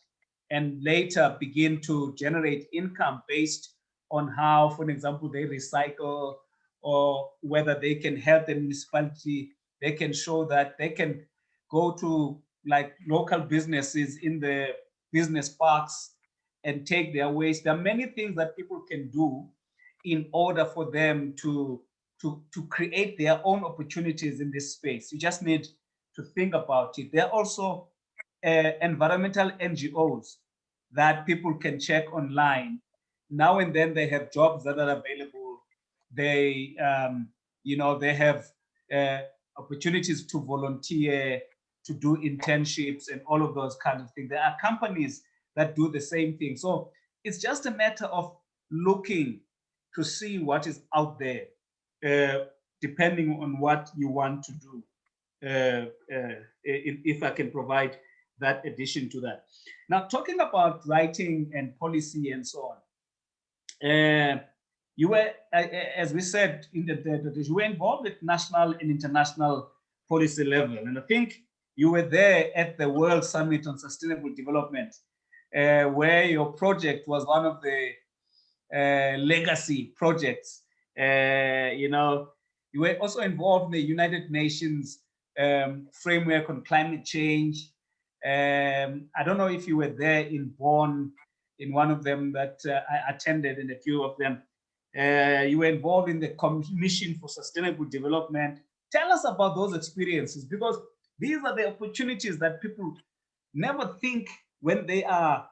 and later begin to generate income based on how, for example, they recycle or whether they can help the municipality. They can show that they can go to like local businesses in the business parks and take their waste. There are many things that people can do in order for them to create their own opportunities in this space. You just need to think about it. There are also environmental NGOs that people can check online. Now and then they have jobs that are available. They, they have opportunities to volunteer, to do internships and all of those kinds of things. There are companies that do the same thing. So it's just a matter of looking to see what is out there, depending on what you want to do. If I can provide that addition to that. Now, talking about writing and policy and so on, you were, as we said in you were involved with national and international policy level. And I think you were there at the World Summit on Sustainable Development, where your project was one of the legacy projects. You know, you were also involved in the United Nations framework on climate change. I don't know if you were there in Bonn, in one of them that I attended, and a few of them. You were involved in the Commission for Sustainable Development. Tell us about those experiences, because these are the opportunities that people never think when they are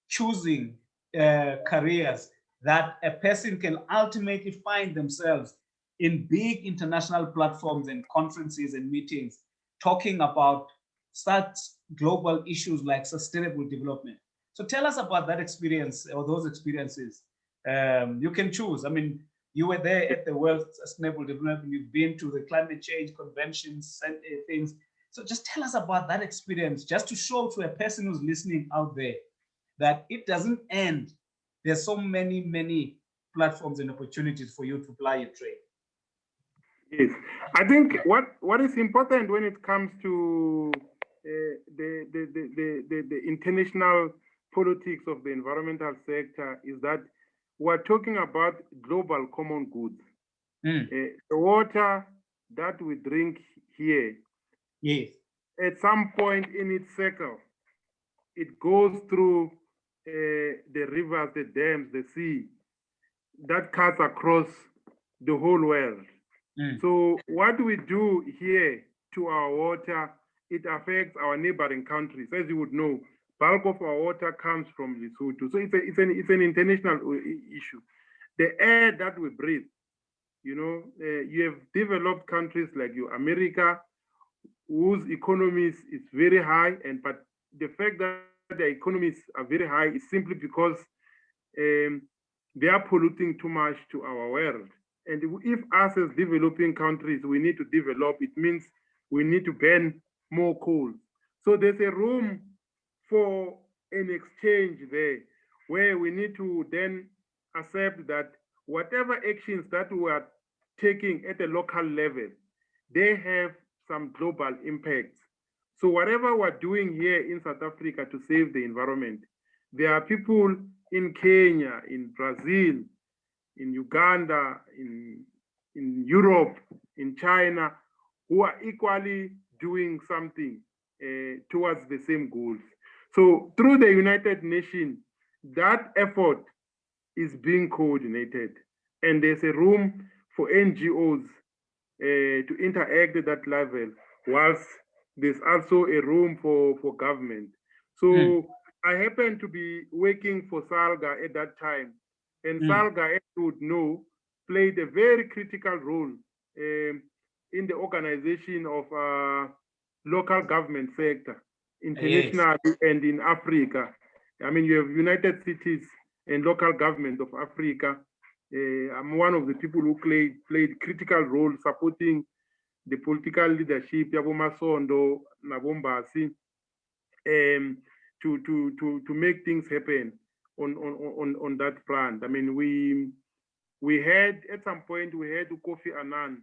choosing careers, that a person can ultimately find themselves in big international platforms and conferences and meetings talking about such global issues like sustainable development. So tell us about that experience or those experiences. You can choose. I mean, you were there at the World Sustainable Development, you've been to the climate change conventions and things. So just tell us about that experience, just to show to a person who's listening out there that it doesn't end. There's so many platforms and opportunities for you to apply your trade. Yes, I think what is important when it comes to the international politics of the environmental sector is that we're talking about global common goods. The water that we drink here, yes, at some point in its cycle, it goes through the rivers, the dams, the sea, that cuts across the whole world. So what we do here to our water, it affects our neighboring countries. As you would know, bulk of our water comes from Lesotho. So it's an international issue. The air that we breathe, you know, you have developed countries like America, whose economies is very high, but the fact that their economies are very high is simply because they are polluting too much to our world. And if us as developing countries, we need to develop, it means we need to burn more coal. So there's a room for an exchange there, where we need to then accept that whatever actions that we are taking at a local level, they have some global impacts. So whatever we're doing here in South Africa to save the environment, there are people in Kenya, in Brazil, in Uganda, in Europe, in China, who are equally doing something towards the same goals. So through the United Nations, that effort is being coordinated, and there's a room for NGOs to interact at that level, whilst there's also a room for government. So I happened to be working for SALGA at that time, and SALGA, as you would know, played a very critical role in the organization of local government sector, internationally and in Africa. I mean, you have United Cities and Local Government of Africa. I'm one of the people who played critical role supporting the political leadership, Yabo Masondo, Nabombasi, to make things happen on that front. I mean, we had, at some point, we had Kofi Annan,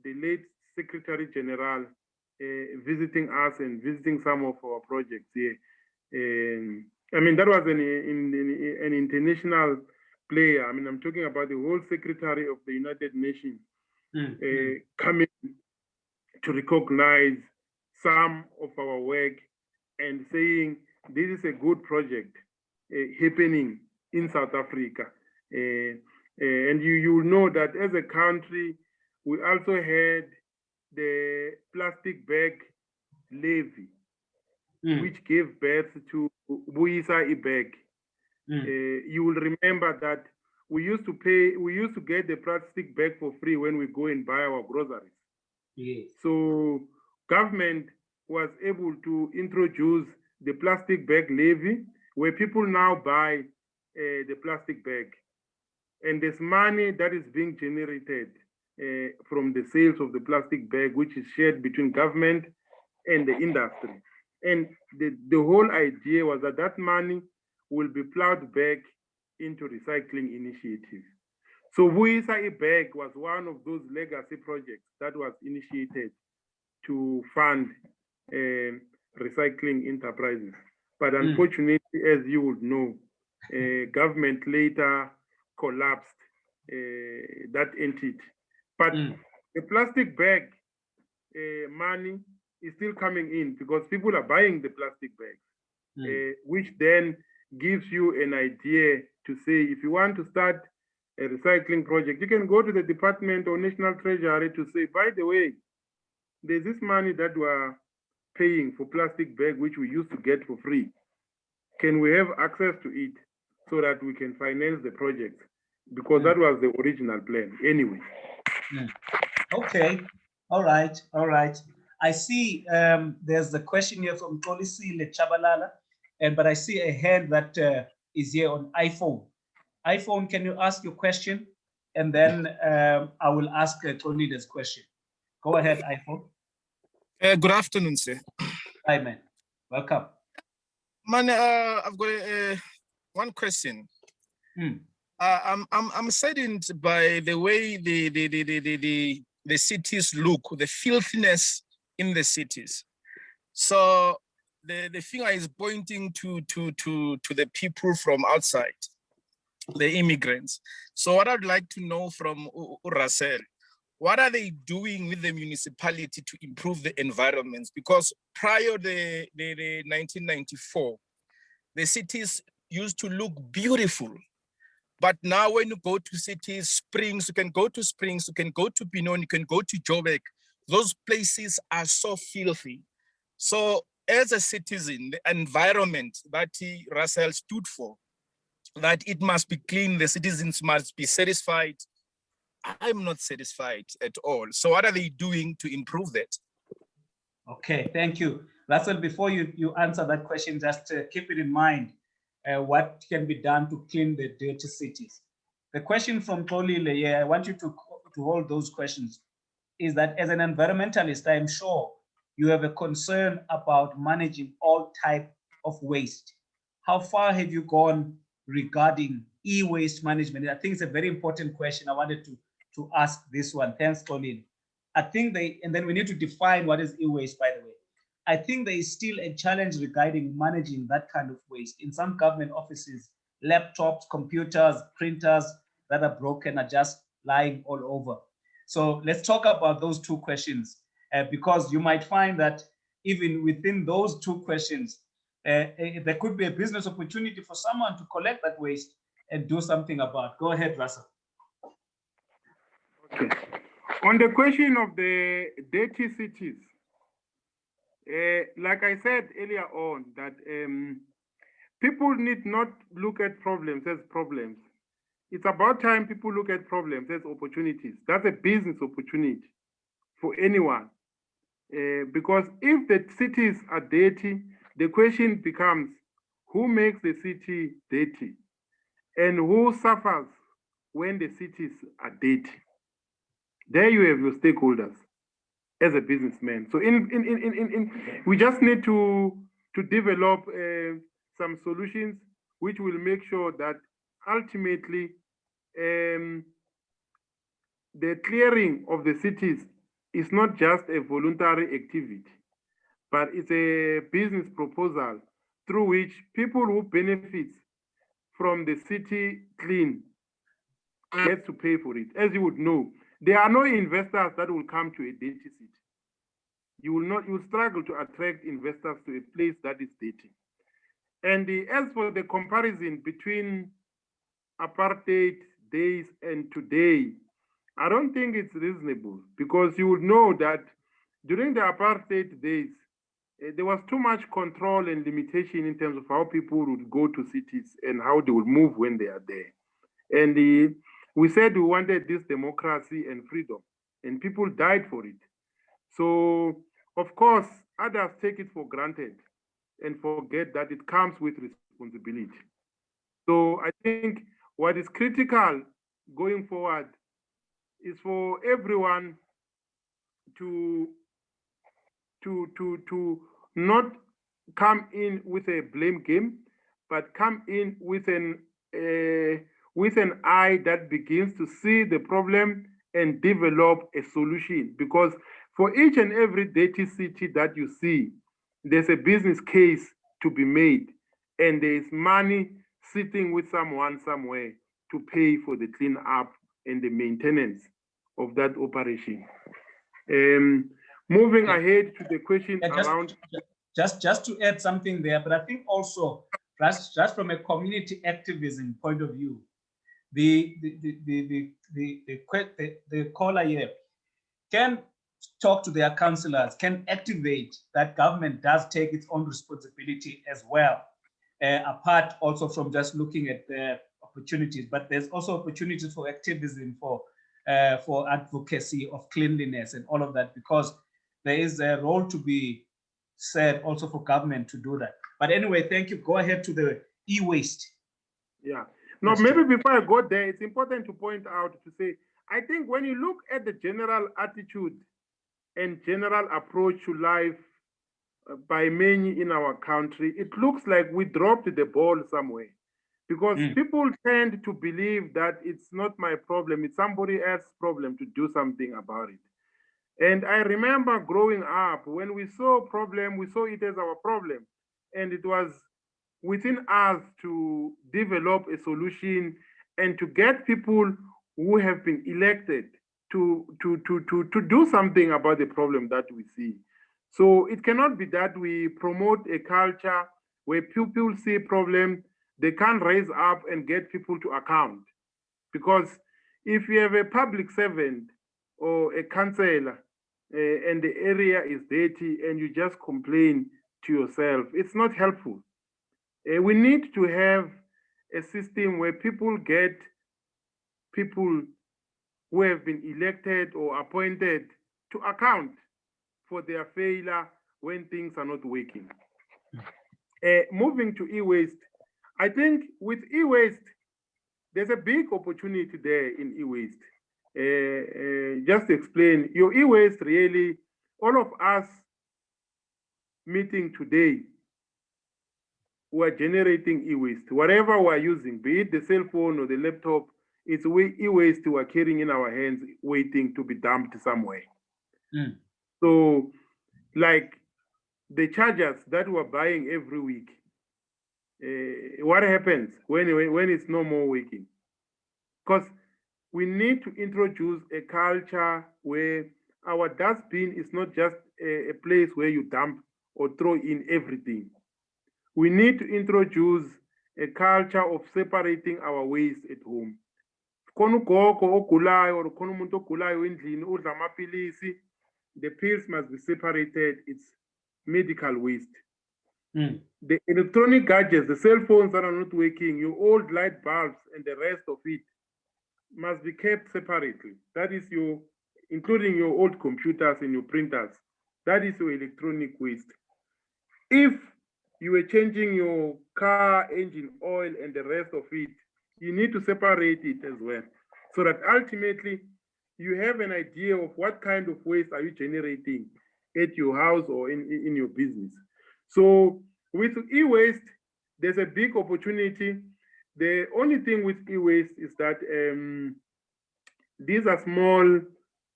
the late Secretary General, visiting us and visiting some of our projects here. I mean, that was an international player. I mean, I'm talking about the whole Secretary of the United Nations coming to recognize some of our work and saying this is a good project happening in South Africa. And you know that as a country, we also had the plastic bag levy, which gave birth to Buyisa Ibag. You will remember that we used to get the plastic bag for free when we go and buy our groceries. Yes. So government was able to introduce the plastic bag levy, where people now buy the plastic bag. And there's money that is being generated from the sales of the plastic bag, which is shared between government and the industry. And the whole idea was that that money will be plowed back into recycling initiatives. So Vuyisa Bag was one of those legacy projects that was initiated to fund recycling enterprises. But unfortunately, as you would know, government later collapsed that entity. But the plastic bag money is still coming in because people are buying the plastic bags, which then gives you an idea to say, if you want to start a recycling project, you can go to the department or national treasury to say, by the way, there's this money that we're paying for plastic bag, which we used to get for free. Can we have access to it so that we can finance the project? Because that was the original plan anyway. Okay, all right, all right. I see there's a question here from Kulati Chabalala, but I see a hand that is here on iPhone. iPhone, can you ask your question? And then I will ask Tony's question. Go ahead, iPhone. Good afternoon, sir. Hi, man. Welcome. Man, I've got one question. I'm saddened by the way the cities look, the filthiness in the cities. So the finger is pointing to the people from outside, the immigrants. So what I'd like to know from Russel, what are they doing with the municipality to improve the environments? Because prior to the 1994, the cities used to look beautiful. But now when you go to cities, Springs, you can go to Springs, you can go to Pinon, you can go to Joburg. Those places are so filthy. So as a citizen, the environment that Russel stood for, that it must be clean, the citizens must be satisfied. I'm not satisfied at all. So what are they doing to improve that? Okay, thank you. Russel, before you answer that question, just keep it in mind what can be done to clean the dirty cities. The question from Tolile, yeah, I want you to hold those questions, is that as an environmentalist, I'm sure you have a concern about managing all type of waste. How far have you gone regarding e-waste management? I think it's a very important question. I wanted to ask this one. Thanks, Colin. I think and then we need to define what is e-waste, by the way. I think there is still a challenge regarding managing that kind of waste. In some government offices, laptops, computers, printers that are broken are just lying all over. So let's talk about those two questions, because you might find that even within those two questions, there could be a business opportunity for someone to collect that waste and do something about. Go ahead, Russel. Okay. On the question of the dirty cities, like I said earlier on, that people need not look at problems as problems. It's about time people look at problems as opportunities. That's a business opportunity for anyone. Because if the cities are dirty, the question becomes, who makes the city dirty? And who suffers when the cities are dirty? There you have your stakeholders as a businessman. So we just need to develop some solutions which will make sure that ultimately the clearing of the cities is not just a voluntary activity, but it's a business proposal through which people who benefit from the city clean get to pay for it. As you would know, there are no investors that will come to a dirty city. You will struggle to attract investors to a place that is dirty. And as for the comparison between apartheid days and today, I don't think it's reasonable, because you would know that during the apartheid days, there was too much control and limitation in terms of how people would go to cities and how they would move when they are there. And we said we wanted this democracy and freedom, and people died for it. So, of course, others take it for granted and forget that it comes with responsibility. So I think what is critical going forward is for everyone to not come in with a blame game, but come in with an eye that begins to see the problem and develop a solution. Because for each and every dirty city that you see, there's a business case to be made, and there's money sitting with someone somewhere to pay for the clean up and the maintenance of that operation. Moving ahead to the question around. Just to add something there, but I think also just from a community activism point of view, the caller here can talk to their councillors, can activate that government does take its own responsibility as well, apart also from just looking at the opportunities, but there's also opportunities for activism, for advocacy of cleanliness and all of that, because there is a role to be said also for government to do that. But anyway, thank you. Go ahead to the e-waste. Yeah. No, maybe before I go there, it's important to point out to say, I think when you look at the general attitude and general approach to life by many in our country, it looks like we dropped the ball somewhere, because people tend to believe that it's not my problem, it's somebody else's problem to do something about it. And I remember growing up, when we saw a problem, we saw it as our problem. And it was within us to develop a solution and to get people who have been elected to do something about the problem that we see. So it cannot be that we promote a culture where people see a problem, they can't raise up and get people to account. Because if you have a public servant or a councillor and the area is dirty and you just complain to yourself, it's not helpful. We need to have a system where people get people who have been elected or appointed to account for their failure when things are not working. Moving to e-waste, I think with e-waste, there's a big opportunity there in e-waste. Just to explain, your e-waste really, all of us meeting today, we're generating e-waste. Whatever we're using, be it the cell phone or the laptop, it's e-waste we're carrying in our hands, waiting to be dumped somewhere. So, like the chargers that we're buying every week, what happens when it's no more working? Because we need to introduce a culture where our dustbin is not just a place where you dump or throw in everything. We need to introduce a culture of separating our waste at home. The pills must be separated, it's medical waste. The electronic gadgets, the cell phones that are not working, your old light bulbs and the rest of it must be kept separately. That is including your old computers and your printers. That is your electronic waste. If you were changing your car engine oil and the rest of it, you need to separate it as well, so that ultimately you have an idea of what kind of waste are you generating at your house or in your business. So with e-waste, there's a big opportunity. The only thing with e-waste is that these are small,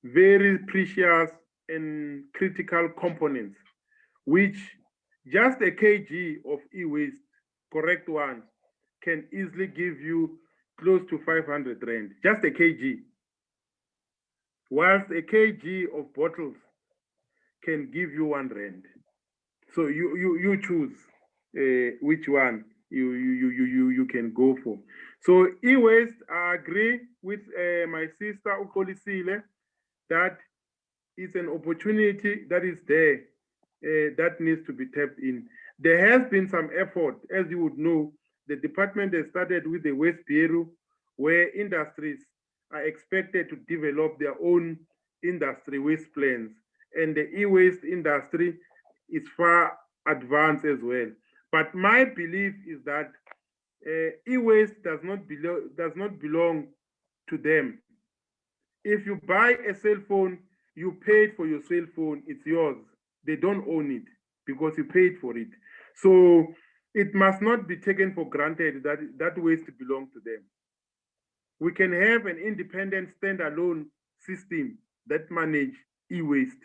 very precious and critical components, which just a kg of e-waste, correct one, can easily give you close to 500 rand, just a kg. Whilst a kg of bottles can give you 1 rand. So you choose which one you can go for. So e-waste, I agree with my sister Ukolisile that it's an opportunity that is there that needs to be tapped in. There has been some effort, as you would know. The department has started with the Waste Bureau, where industries are expected to develop their own industry waste plans. and the e-waste industry is far advanced as well. But my belief is that e-waste does not belong to them. If you buy a cell phone, you paid for your cell phone, it's yours. They don't own it because you paid for it. So it must not be taken for granted that that waste belongs to them. We can have an independent standalone system that manage e-waste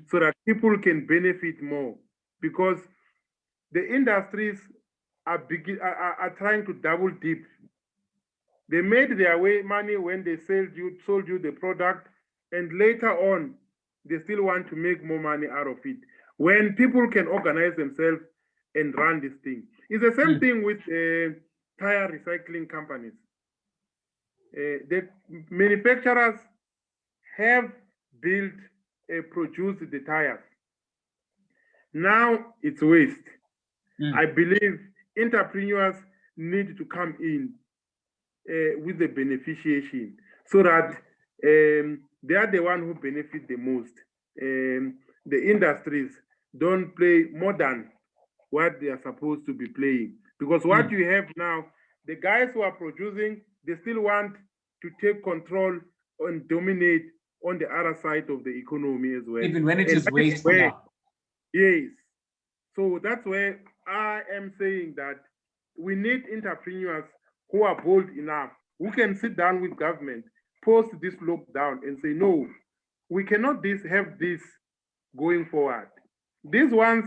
so that people can benefit more, because the industries are trying to double dip. They made their money when they sold you the product, and later on, they still want to make more money out of it. When people can organize themselves and run this thing. It's the same thing with tire recycling companies. The manufacturers have built, produced the tires. Now it's waste. I believe entrepreneurs need to come in with the beneficiation so that they are the one who benefit the most. The industries don't play more than what they are supposed to be playing. Because what you have now, the guys who are producing, they still want to take control and dominate on the other side of the economy as well. Even when it is waste now. Yes. So that's where I am saying that we need entrepreneurs who are bold enough, who can sit down with government, post this lockdown and say, no, we cannot have this going forward. These ones,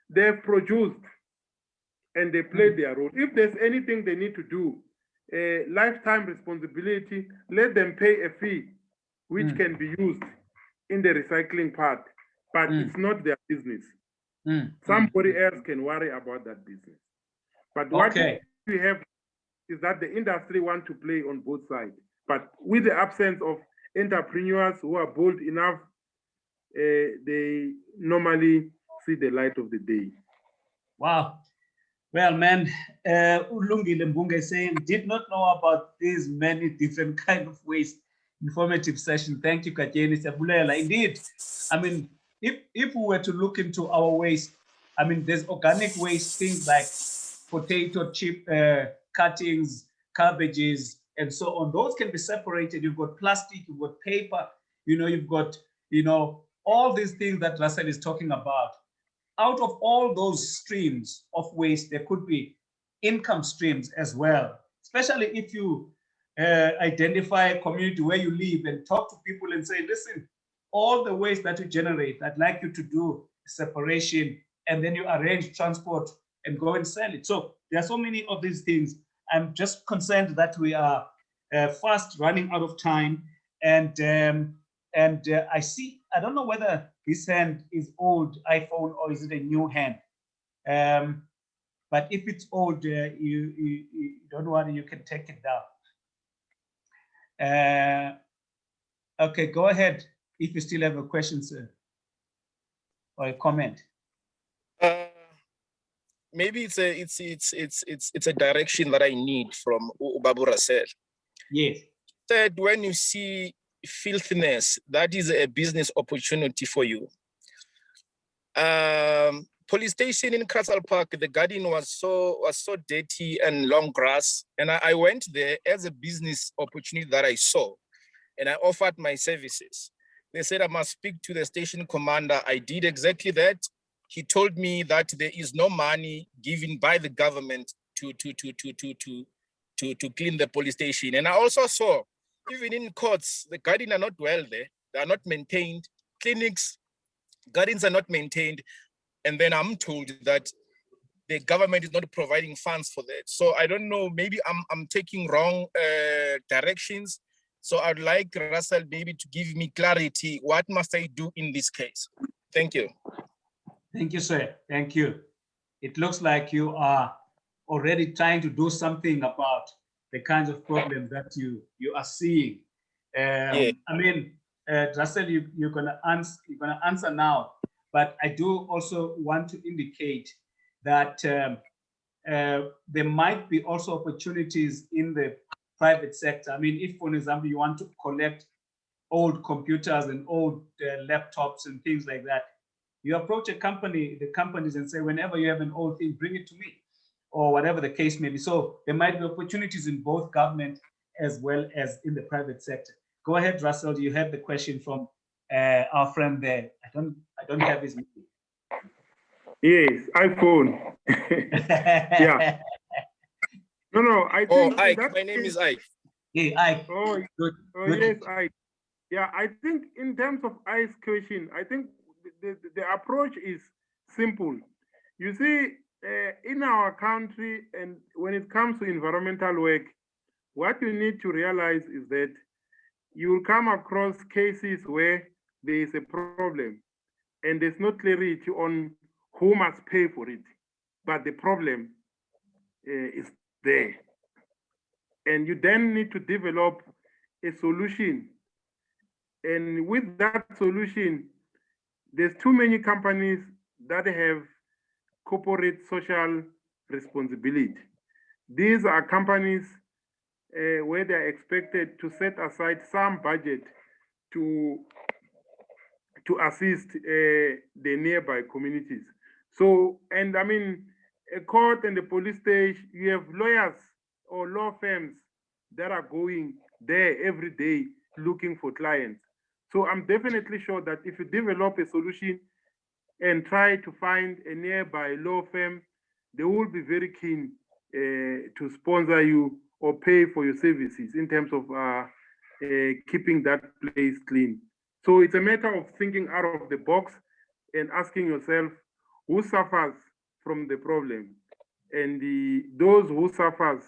they've produced and they play their role. If there's anything they need to do, a lifetime responsibility, let them pay a fee, which can be used in the recycling part, but it's not their business. Somebody else can worry about that business. But what we have is that the industry want to play on both sides. But with the absence of entrepreneurs who are bold enough, they normally see the light of the day. Wow. Well, man, Ulungile Mbunga is saying, did not know about these many different kind of waste. Informative session. Thank you, Katjeni Sebulela. Indeed, I mean, if we were to look into our waste, I mean, there's organic waste, things like potato chip cuttings, cabbages, and so on. Those can be separated. You've got plastic, you've got paper, you've got, all these things that Russel is talking about. Out of all those streams of waste, there could be income streams as well, especially if you identify a community where you live and talk to people and say, listen, all the waste that you generate, I'd like you to do separation, and then you arrange transport and go and sell it. So there are so many of these things. I'm just concerned that we are fast running out of time. And I see, I don't know whether this hand is old iPhone or is it a new hand. But if it's old, you don't worry, you can take it down. Okay, go ahead if you still have a question, sir, or a comment. Maybe it's a direction that I need from Babu Russel. Yes. Said when you see filthiness, that is a business opportunity for you. Police station in Castle Park, the garden was so dirty and long grass, and I went there as a business opportunity that I saw, and I offered my services. They said I must speak to the station commander. I did exactly that. He told me that there is no money given by the government to clean the police station. And I also saw, even in courts, the gardens are not well there. They are not maintained. Clinics, gardens are not maintained. And then I'm told that the government is not providing funds for that. So I don't know, maybe I'm taking wrong directions. So I'd like Russel maybe to give me clarity. What must I do in this case? Thank you. Thank you, sir. Thank you. It looks like you are already trying to do something about the kinds of problems that you are seeing. Yeah. I mean, Russel, you're gonna answer now, but I do also want to indicate that there might be also opportunities in the private sector. I mean, if, for example, you want to collect old computers and old laptops and things like that. You approach a company, the companies, and say, whenever you have an old thing, bring it to me, or whatever the case may be. So there might be opportunities in both government as well as in the private sector. Go ahead, Russell. You had the question from our friend there. I don't have his name. Yes, iPhone. Yeah. No, I think. Oh, Ike. My name is Ike. Hey, Ike. Oh, Good. yes, Ike. Yeah, I think in terms of Ike's question, I think the approach is simple. You see, in our country, and when it comes to environmental work, what you need to realize is that you will come across cases where there is a problem and there's no clarity on who must pay for it, but the problem is there. And you then need to develop a solution. And with that solution, there's too many companies that have corporate social responsibility. These are companies where they're expected to set aside some budget to assist the nearby communities. So, and I mean, a court and the police station, you have lawyers or law firms that are going there every day looking for clients. So I'm definitely sure that if you develop a solution and try to find a nearby law firm, they will be very keen to sponsor you or pay for your services in terms of keeping that place clean. So it's a matter of thinking out of the box and asking yourself, who suffers from the problem? And those who suffers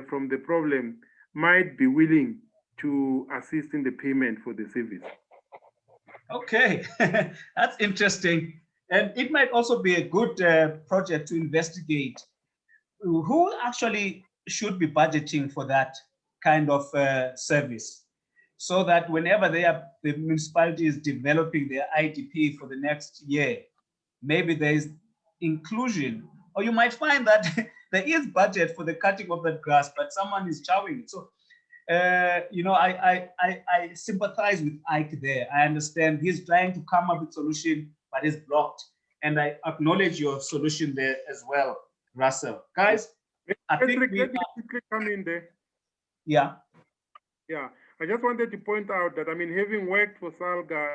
from the problem might be willing to assist in the payment for the service. Okay, that's interesting. And it might also be a good project to investigate who actually should be budgeting for that kind of service, so that whenever the municipality is developing their IDP for the next year, maybe there is inclusion, or you might find that there is budget for the cutting of that grass, but someone is chowing it. So, you know, I sympathize with Ike there. I understand he's trying to come up with a solution, but it's blocked. And I acknowledge your solution there as well, Russell. Guys, I think let me quickly come in there. Yeah. Yeah, I just wanted to point out that, I mean, having worked for Salga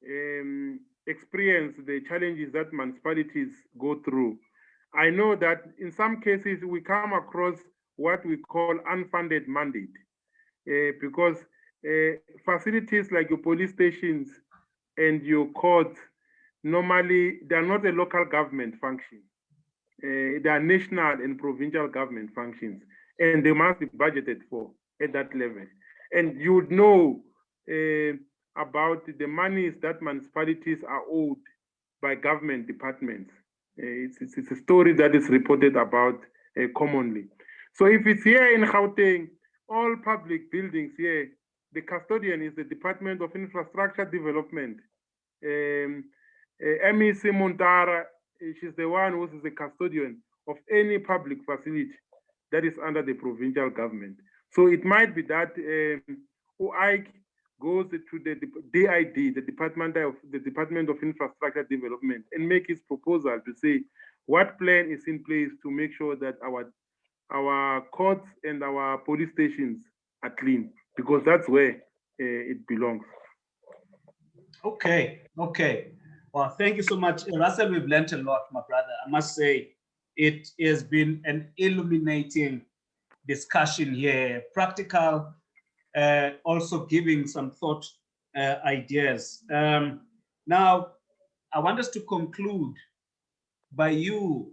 and experienced the challenges that municipalities go through, I know that in some cases we come across what we call unfunded mandate, because facilities like your police stations and your courts, normally they're not a local government function. They are national and provincial government functions, and they must be budgeted for at that level. And you would know about the monies that municipalities are owed by government departments. It's a story that is reported about commonly. So if it's here in Gauteng, all public buildings here, the custodian is the Department of Infrastructure Development. MEC Montara, she's the one who is the custodian of any public facility that is under the provincial government. So it might be that Ike goes to the DID, the Department of Infrastructure Development, and make his proposal to say what plan is in place to make sure that our courts and our police stations are clean, because that's where it belongs. Okay. Well, thank you so much, Russell. We've learned a lot, my brother. I must say, it has been an illuminating discussion here, practical, also giving some thought ideas. Now, I want us to conclude by you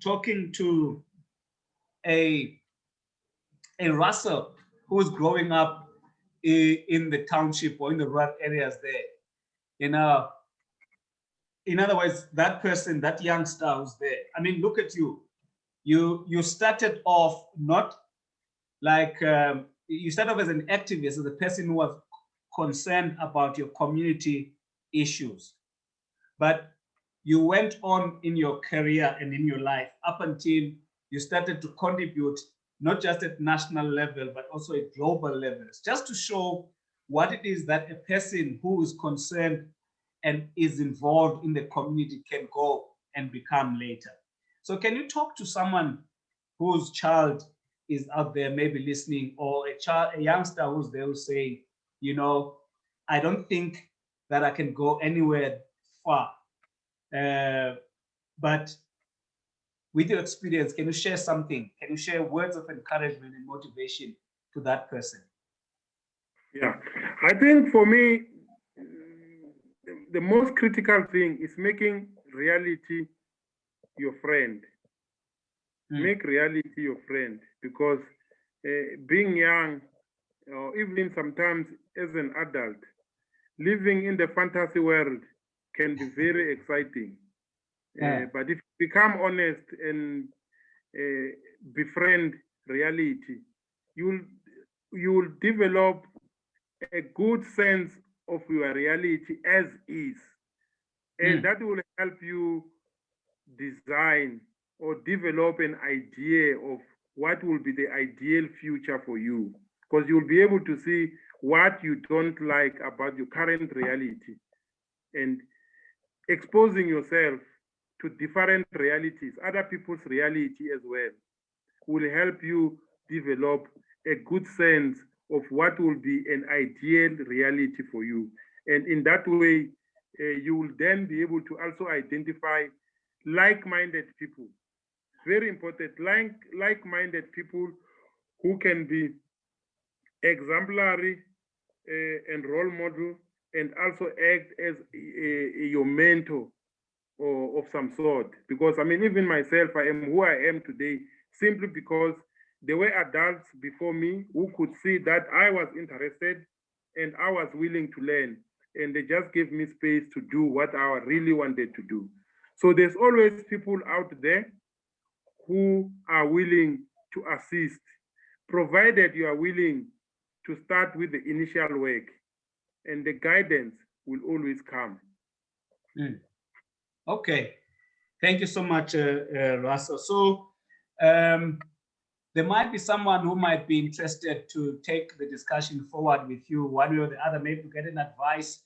talking to a Russell who's growing up in the township or in the rural areas there. You know, in other words, that person, that youngster who's there. I mean, look at you. You started off not like you started off as an activist, as a person who was concerned about your community issues, but you went on in your career and in your life up until you started to contribute not just at national level but also at global levels, just to show what it is that a person who is concerned and is involved in the community can go and become later. So can you talk to someone whose child is out there maybe listening, or a youngster who's there who's saying, you know, I don't think that I can go anywhere far. But with your experience, can you share something? Can you share words of encouragement and motivation to that person? Yeah, I think for me, the most critical thing is making reality your friend. Make reality your friend, because being young, or even sometimes as an adult, living in the fantasy world can be very exciting. But if you become honest and befriend reality, you'll develop a good sense of your reality as is, and that will help you design or develop an idea of what will be the ideal future for you, because you'll be able to see what you don't like about your current reality, and exposing yourself to different realities, other people's reality as well, will help you develop a good sense of what will be an ideal reality for you. And in that way, you will then be able to also identify like-minded people. Very important, like-minded people who can be exemplary and role model, and also act as your mentor or of some sort. Because I mean, even myself, I am who I am today simply because there were adults before me who could see that I was interested and I was willing to learn, and they just gave me space to do what I really wanted to do. So there's always people out there who are willing to assist, provided you are willing to start with the initial work, and the guidance will always come. Okay, thank you so much, Russell. So there might be someone who might be interested to take the discussion forward with you one way or the other, maybe to get an advice.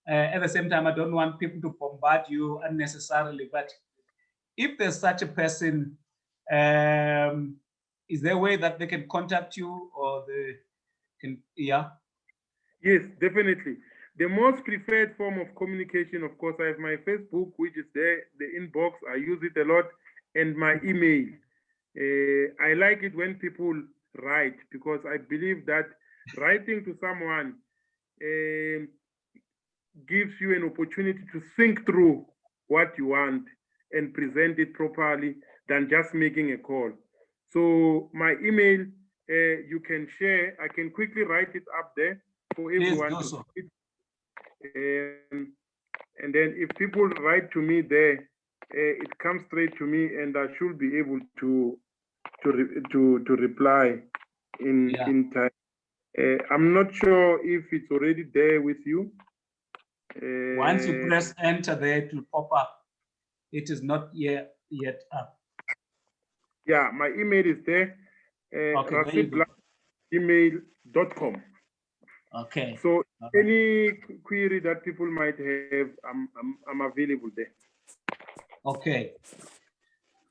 At the same time, I don't want people to bombard you unnecessarily, but if there's such a person, is there a way that they can contact you, or they can, yeah? Yes, definitely. The most preferred form of communication, of course, I have my Facebook, which is there, the inbox, I use it a lot, and my email. I like it when people write, because I believe that writing to someone gives you an opportunity to think through what you want and present it properly than just making a call. So my email, you can share. I can quickly write it up there for everyone to see. And then if people write to me there, it comes straight to me, and I should be able to reply in time. I'm not sure if it's already there with you. Once you press enter there, it will pop up. It is not yet up. Yeah, my email is there. Russel@gmail.com. Okay. So any query that people might have, I'm available there. Okay.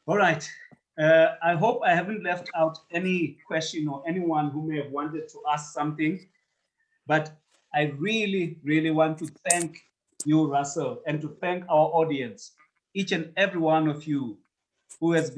All right. I hope I haven't left out any question or anyone who may have wanted to ask something, but I really, really want to thank you, Russell, and to thank our audience, each and every one of you who has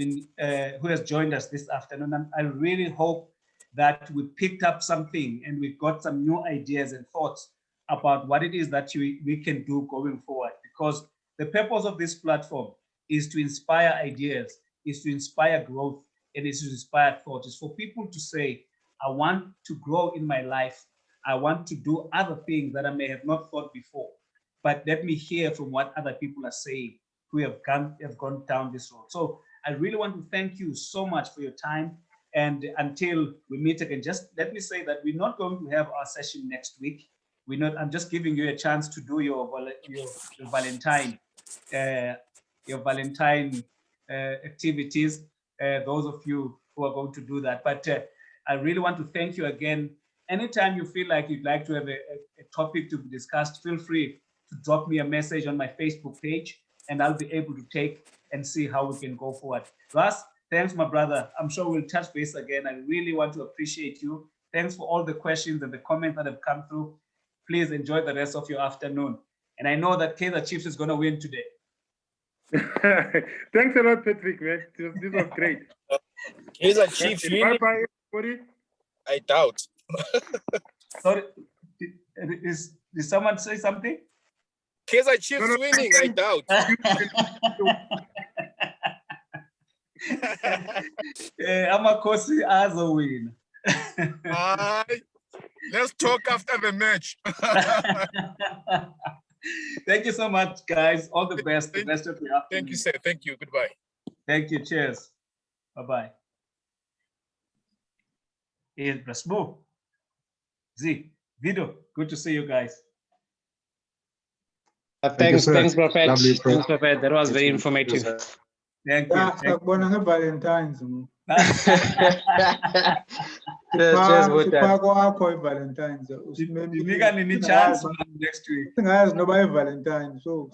joined us this afternoon. And I really hope that we picked up something and we got some new ideas and thoughts about what it is that we can do going forward, because the purpose of this platform is to inspire ideas, is to inspire growth, and is to inspire thought. It's for people to say, I want to grow in my life. I want to do other things that I may have not thought before, but let me hear from what other people are saying who have gone down this road. So I really want to thank you so much for your time. And until we meet again, just let me say that we're not going to have our session next week. I'm just giving you a chance to do your Valentine activities, those of you who are going to do that. But I really want to thank you again anytime you feel like you'd like to have a topic to be discussed, feel free to drop me a message on my Facebook page, and I'll be able to take and see how we can go forward. Russ, thanks, my brother. I'm sure we'll touch base again. I really want to appreciate you. Thanks for all the questions and the comments that have come through. Please enjoy the rest of your afternoon. And I know that Kaizer Chiefs is going to win today. Thanks a lot, Patrick, man. This was great. Kaizer Chiefs winning? Bye-bye, everybody. I doubt. Sorry, did someone say something? Kaizer Chiefs winning, I doubt. Amakosi azowina. Let's talk after the match. Thank you so much, guys. All the best. The best of the afternoon. Thank you, sir. Thank you. Goodbye. Thank you. Cheers. Bye-bye. Here's Brasbo. Z, Vido, good to see you guys. Thanks, Prophet. Lovely, Thanks, Prophet. That was very informative. Thank you. Thank you. Valentine's. Cheers, Valentine's. Nika nini chance next week. Nobody Valentine's. So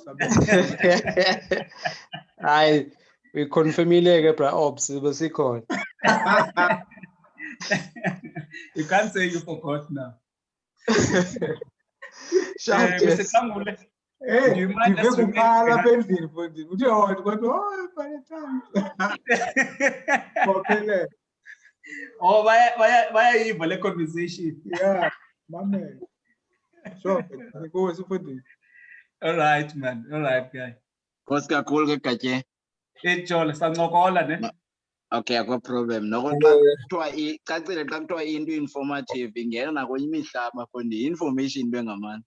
we familiar bra ops was he called. You can't say you forgot now. Hey, you might just Oh, why you a conversation? Yeah, my man. So, all right, man. All right, guy. Oscar cool kache. Hey, Joel, sangokola ne? Okay, no problem. No, kacile into informative ingena na kwenye mihlaba kondi information bengaman.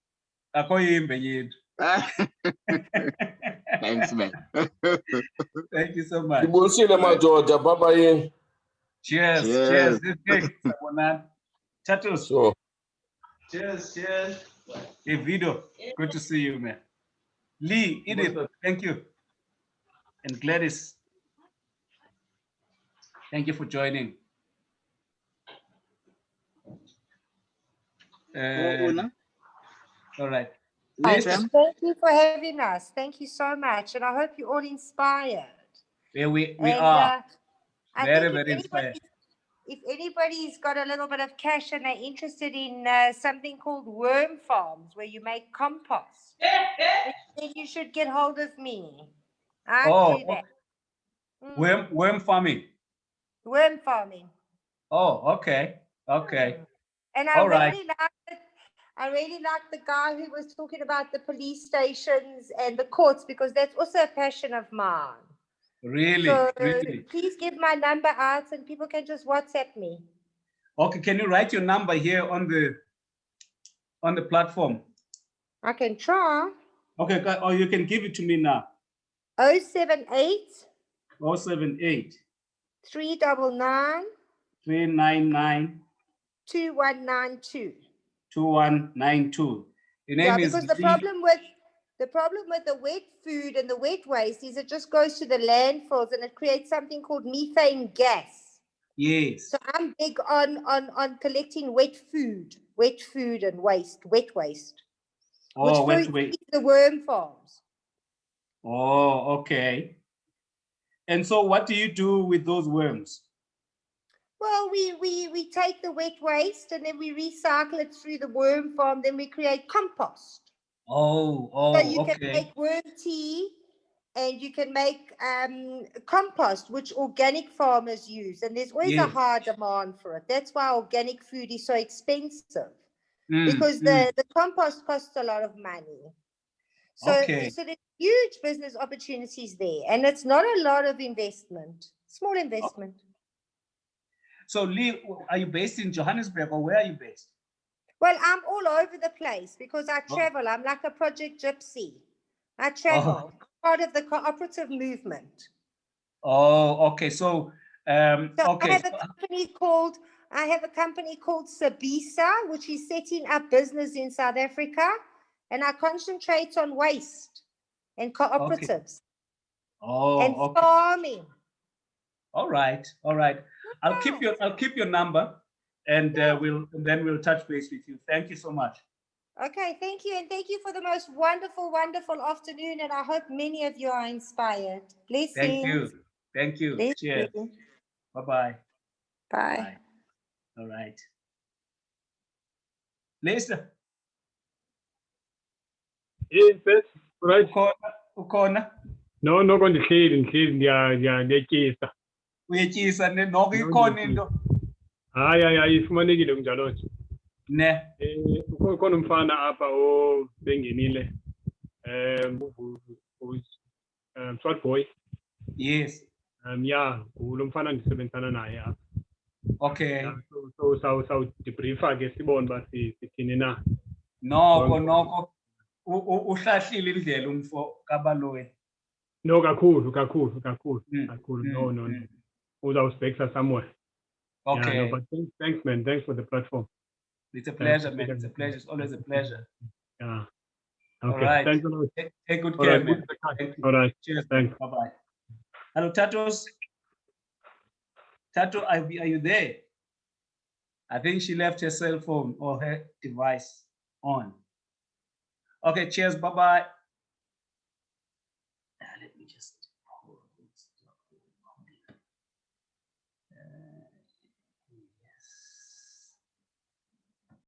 Ako yimbe yethu. Thanks, man. Thank you so much. Bye-bye. Cheers. Cheers. This is great. Tattles. Sure. Cheers. Hey, Vido. Good to see you, man. Lee, Edith, thank you. And Gladys, thank you for joining. All right. Thank you for having us. Thank you so much. And I hope you're all inspired. Yeah, we are. Very inspired. If anybody's got a little bit of cash and they're interested in something called worm farms, where you make compost, then you should get hold of me. I do that. Worm farming. Worm farming. Oh, okay. And I really like it. I really like the guy who was talking about the police stations and the courts, because that's also a passion of mine. Really? So really? Please give my number out and people can just WhatsApp me. Okay, can you write your number here on the platform? I can try. Okay, or you can give it to me now. 078 078 399 399 2192. 2192. Your name is because the problem with the wet food and the wet waste is it just goes to the landfills and it creates something called methane gas. Yes. So I'm big on collecting wet food and waste, wet waste. Oh, which wet waste. The worm farms. Oh, okay. And so what do you do with those worms? Well, we take the wet waste and then we recycle it through the worm farm. Then we create compost. Oh, so you can make worm tea, and you can make compost, which organic farmers use. And there's always a high demand for it. That's why organic food is so expensive, because the compost costs a lot of money. So there's huge business opportunities there, and it's not a lot of investment, small investment. So Lee, are you based in Johannesburg or where are you based? Well, I'm all over the place because I travel. I'm like a project gypsy. I travel, part of the cooperative movement. Oh, okay. So, I have a company called Sabisa, which is setting up business in South Africa, and I concentrate on waste and cooperatives and farming. All right. I'll keep your number, and we'll touch base with you. Thank you so much. Okay, thank you. And thank you for the most wonderful, wonderful afternoon. And I hope many of you are inspired. Blessings. Thank you. Thank you. Blessings. Cheers. Bye-bye. Bye. Bye. All right. Lisa, Yes, right. ukhona? No, no, ndihleli ndiyatyisa. Uyetyisa noko ikhona into. Hayi, ifumanekile kunjalo nje. Ne. Ukhona umfana apha obengenile. Short boy. Yes. Yeah, lo mfana ndisebenzisana naye apha. Okay. So debriefa ke sibone uba sithini na. Noko uhlahlile indlela umfo kaBaloyi. No, kakhulu. No. Uzawusibhekisa somewhere. Okay. Yeah, no, but thanks, man. Thanks for the platform. It's a pleasure, man. It's a pleasure. It's always a pleasure. Yeah. All Okay. right. Thanks a lot. Take good All care, right, man. good. All right. Cheers. Thanks. Bye-bye. Hello, Tatos. Tato, are you there? I think she left her cell phone or her device on. Okay, cheers. Bye-bye. Let me just